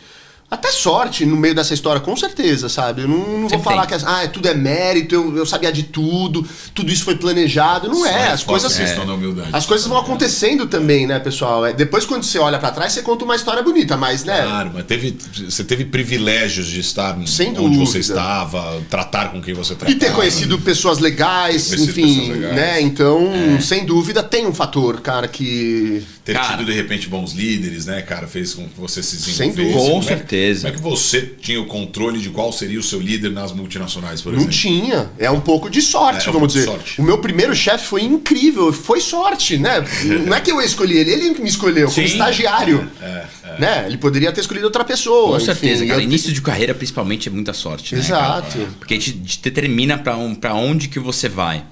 até sorte no meio dessa história, com certeza, sabe? Eu não vou falar que tudo é mérito, eu sabia de tudo isso foi planejado. Não é, as coisas vão acontecendo também, né, pessoal? Depois, quando você olha pra trás, você conta uma história bonita, mas, né? Claro, mas você teve privilégios de estar sem onde dúvida. Você estava, tratar com quem você tratava. E ter conhecido pessoas legais, enfim, né? Então, sem dúvida, tem um fator, cara, que... Ter tido, de repente, bons líderes, né, cara, fez com que você se desenvolvesse. Sem dúvida. Com certeza. Como é que você tinha o controle de qual seria o seu líder nas multinacionais, por exemplo? Não tinha. É um pouco de sorte, vamos dizer. O meu primeiro chefe foi incrível. Foi sorte, né? Não é que eu escolhi ele me escolheu como estagiário. Né? Ele poderia ter escolhido outra pessoa. Com certeza, cara. Início de carreira, principalmente, é muita sorte. Exato. Né, porque te determina pra onde que você vai.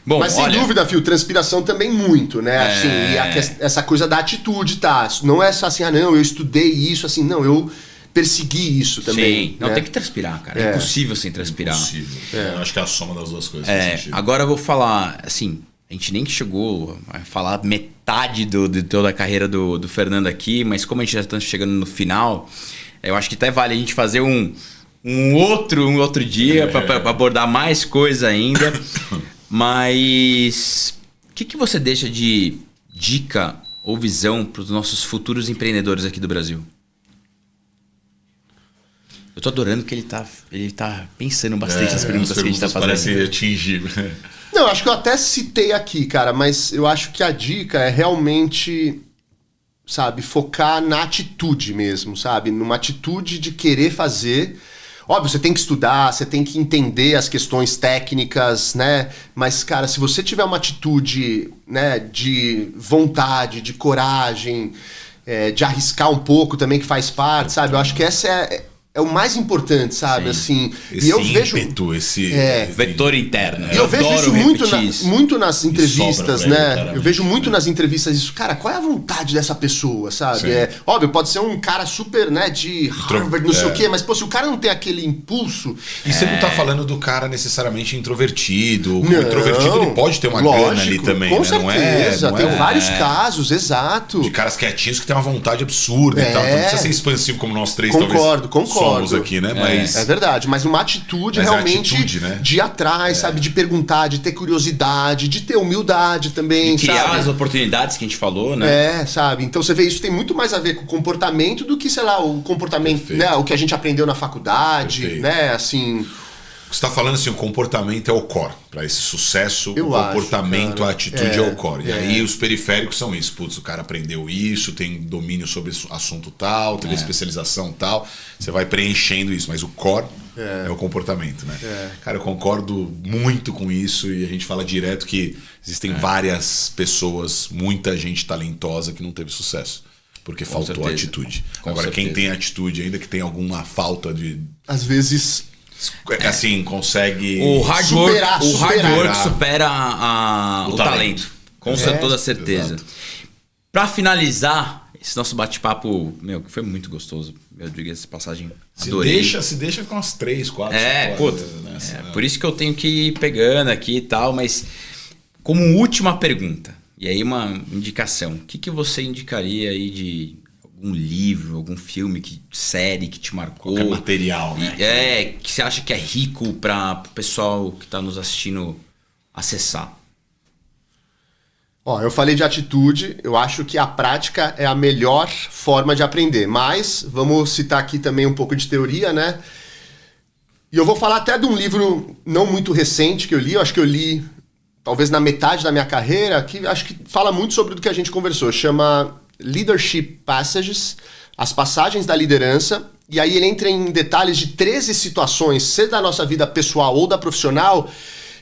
Bom, mas sem dúvida, Fio, transpiração também muito, né? Assim, e essa coisa da atitude, tá? Não é só assim, não, eu estudei isso, assim, não, eu persegui isso também. Sim, não, tem que transpirar, cara. É impossível sem transpirar. Impossível. Eu acho que é a soma das duas coisas. Agora eu vou falar, assim, a gente nem chegou a falar metade de toda a carreira do Fernando aqui, mas como a gente já está chegando no final, eu acho que até vale a gente fazer um outro dia para abordar mais coisa ainda. Mas o que você deixa de dica ou visão para os nossos futuros empreendedores aqui do Brasil? Eu tô adorando que ele tá pensando bastante nas perguntas que a gente tá fazendo. Parece atingível. Não, acho que eu até citei aqui, cara, mas eu acho que a dica é realmente, sabe, focar na atitude mesmo, sabe? Numa atitude de querer fazer. Óbvio, você tem que estudar, você tem que entender as questões técnicas, né? Mas, cara, se você tiver uma atitude, né, de vontade, de coragem, de arriscar um pouco também, que faz parte, sabe? Eu acho que essa é o mais importante, sabe? Sim. Assim, esse ímpeto, esse vetor interno. E eu vejo isso muito nas entrevistas, né? Eu vejo muito nas entrevistas isso. Cara, qual é a vontade dessa pessoa, sabe? Óbvio, pode ser um cara super, né, de Harvard, não sei o quê, mas, pô, se o cara não tem aquele impulso... E você não tá falando do cara necessariamente introvertido. O introvertido, ele pode ter uma grana ali também, com né? certeza, tem vários casos, exato. De caras quietinhos que tem uma vontade absurda e tal. Então não precisa ser expansivo como nós três, concordo. somos aqui, né? Mas É verdade, mas uma atitude Mas realmente atitude, né? de ir atrás, sabe? De perguntar, de ter curiosidade, de ter humildade também, E criar sabe? as oportunidades que a gente falou, né? Sabe? Então você vê, isso tem muito mais a ver com o comportamento do que, sei lá, o comportamento, Perfeito. né? O que a gente aprendeu na faculdade, Perfeito. né? Assim, o que você está falando assim, o comportamento é o core. Para esse sucesso, Eu o acho, comportamento, cara. a atitude é o core. E aí os periféricos são isso. Putz, o cara aprendeu isso, tem domínio sobre esse assunto tal, teve especialização tal. Você vai preenchendo isso, mas o core é o comportamento, né? Cara, eu concordo muito com isso e a gente fala direto que existem várias pessoas, muita gente talentosa que não teve sucesso. Porque faltou certeza. atitude. Com Agora, quem certeza. tem atitude, ainda que tenha alguma falta de... às vezes Assim, consegue... O hard Superar, work, superar. supera o talento. talento. Com toda certeza. exato. Pra finalizar esse nosso bate-papo, que foi muito gostoso. Eu digo essa passagem, adorei. Se deixa ficar umas 3, 4, Puta. Por isso que eu tenho que ir pegando aqui e tal, mas como última pergunta, e aí uma indicação, o que você indicaria aí de algum livro, algum filme, série que te marcou? Qualquer material, né? Que você acha que é rico para o pessoal que está nos assistindo acessar? Ó, eu falei de atitude, eu acho que a prática é a melhor forma de aprender, mas vamos citar aqui também um pouco de teoria, né? E eu vou falar até de um livro não muito recente que eu li, eu acho que eu li talvez na metade da minha carreira, que acho que fala muito sobre o que a gente conversou, chama Leadership Passages, as passagens da liderança, e aí ele entra em detalhes de 13 situações, seja da nossa vida pessoal ou da profissional,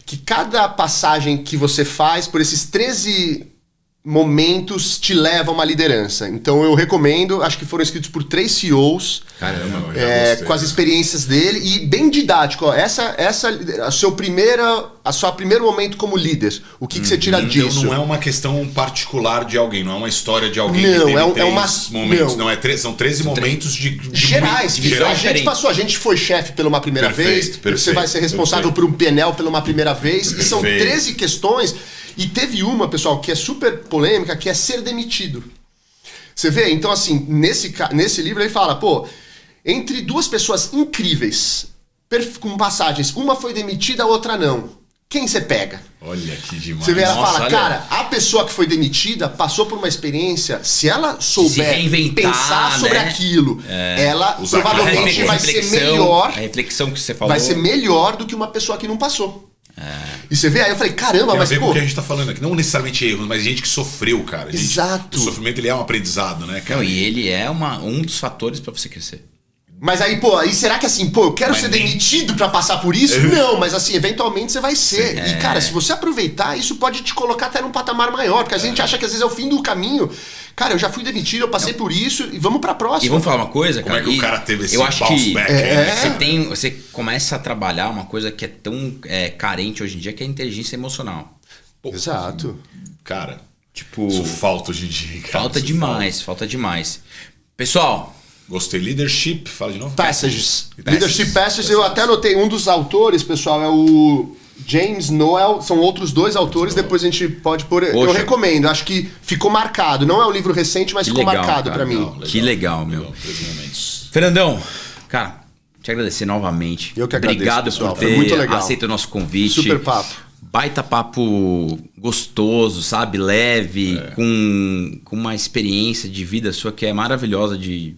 que cada passagem que você faz por esses 13 momentos te leva a uma liderança. Então eu recomendo, acho que foram escritos por 3 CEOs, Caramba. com as experiências dele, e bem didático. Ó, a seu primeiro momento como líder. O que você tira Então disso? não é uma questão particular de alguém, não é uma história de alguém Não, que teve é 3 uma- momentos. não. São 13 momentos de Gerais, que gerais. a gente passou, a gente foi chefe pela uma primeira Perfeito, vez, você vai ser responsável por um PNL pela uma primeira vez, e são Perfeito. 13 questões, e teve uma, pessoal, que é super polêmica, que é ser demitido. Você vê? Então, assim, nesse livro ele fala, entre duas pessoas incríveis, com passagens, uma foi demitida, a outra não. Quem você pega? Olha que demais. Você vê, ela Nossa, fala, olha. cara, a pessoa que foi demitida passou por uma experiência, se ela souber reinventar, pensar sobre né? aquilo, ela Usar provavelmente aquela vai ser melhor, A reflexão que você falou. vai ser melhor do que uma pessoa que não passou. E você vê, aí eu falei, caramba, Tem a mas ver com pô, o que a gente tá falando aqui. Não necessariamente erros, mas gente que sofreu, cara. Gente, Exato. O sofrimento ele é um aprendizado, né, cara? Não, e ele é um dos fatores para você crescer. mas aí, aí será que assim, eu quero ser demitido pra passar por isso? Não, mas assim, eventualmente você vai ser. E cara, se você aproveitar, isso pode te colocar até num patamar maior, porque a gente acha que às vezes é o fim do caminho. Cara, eu já fui demitido, eu passei por isso e vamos pra próxima. E vamos falar uma coisa, Como cara? é que o cara teve esse eu acho bounce que back aí, né? você começa a trabalhar uma coisa que é tão carente hoje em dia, que é a inteligência emocional. Exato. Cara, Tipo, isso falta hoje em dia, cara. falta Isso falta demais. Pessoal, Gostei. Leadership, fala de novo. Passages. Leadership Passages, eu até anotei um dos autores, pessoal, é o James Noel, são outros 2 autores, depois a gente pode pôr. Eu Poxa. recomendo, acho que ficou marcado. Não é um livro recente, mas Que ficou legal, marcado cara. pra mim. Legal. que legal, meu. 13 momentos. Fernandão, cara, te agradecer novamente. Eu que agradeço, Obrigado pessoal. por Foi ter muito legal. aceito o nosso convite. Super papo. Baita papo gostoso, sabe? Leve, com uma experiência de vida sua que é maravilhosa de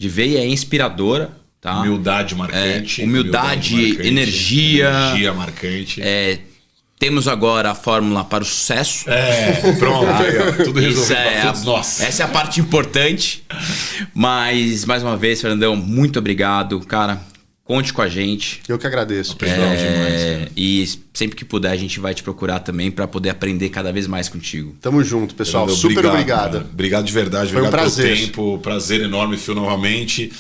ver e é inspiradora. Tá? Humildade marcante. Humildade, marcante, energia. Energia marcante. Temos agora a fórmula para o sucesso. Pronto. Aí, ó, tudo Isso resolvido pra todos nós. Essa é a parte importante. Mas, mais uma vez, Fernandão, muito obrigado. Cara, conte com a gente. Eu que agradeço. Legal demais, cara. E sempre que puder, a gente vai te procurar também para poder aprender cada vez mais contigo. Tamo junto, pessoal. Fernando, Super obrigado. cara. Obrigado de verdade. Foi um Obrigado pelo prazer. tempo. Prazer enorme, Phil, novamente.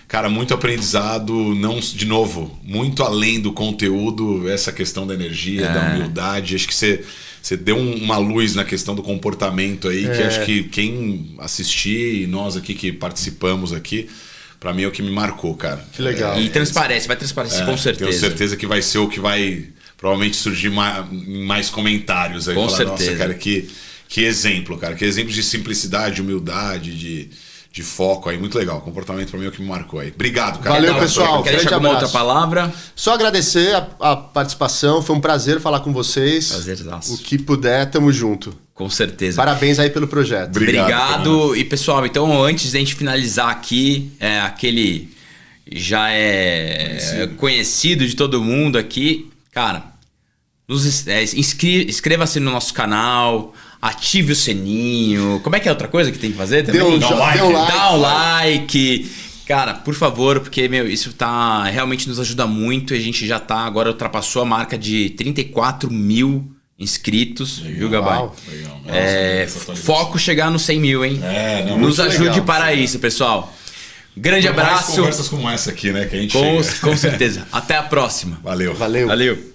Cara, muito aprendizado. Não, de novo, muito além do conteúdo, essa questão da energia, da humildade. Acho que você deu uma luz na questão do comportamento aí, que acho que quem assistir e nós aqui que participamos aqui, pra mim é o que me marcou, cara. Que legal. E vai transparecer com certeza. Tenho certeza que vai ser o que vai provavelmente surgir mais comentários aí. Com falar, certeza. Nossa, cara, que exemplo, cara. Que exemplo de simplicidade, humildade, de de foco aí, muito legal. O comportamento para mim é o que me marcou aí. Obrigado, cara. Valeu, Legal, pessoal. Quer Grande deixar alguma abraço. outra palavra? Só agradecer a participação, foi um prazer falar com vocês. Prazerzaço. O que puder, tamo junto. Com certeza. Parabéns aí pelo projeto. Obrigado. E pessoal, então antes da gente finalizar aqui, aquele já é conhecido de todo mundo aqui, cara, inscreva-se no nosso canal, ative o sininho. Como é que é outra coisa que tem que fazer também? Dá um like. Cara, por favor, porque, isso realmente nos ajuda muito. A gente já agora ultrapassou a marca de 34 mil inscritos, viu, Gabay? Legal. Foco chegar nos 100 mil, hein? Nos ajude legal. para isso, pessoal. Grande Mais abraço. conversas como essa aqui, né? Que a gente Com chega. certeza. Até a próxima. Valeu. Valeu. Valeu.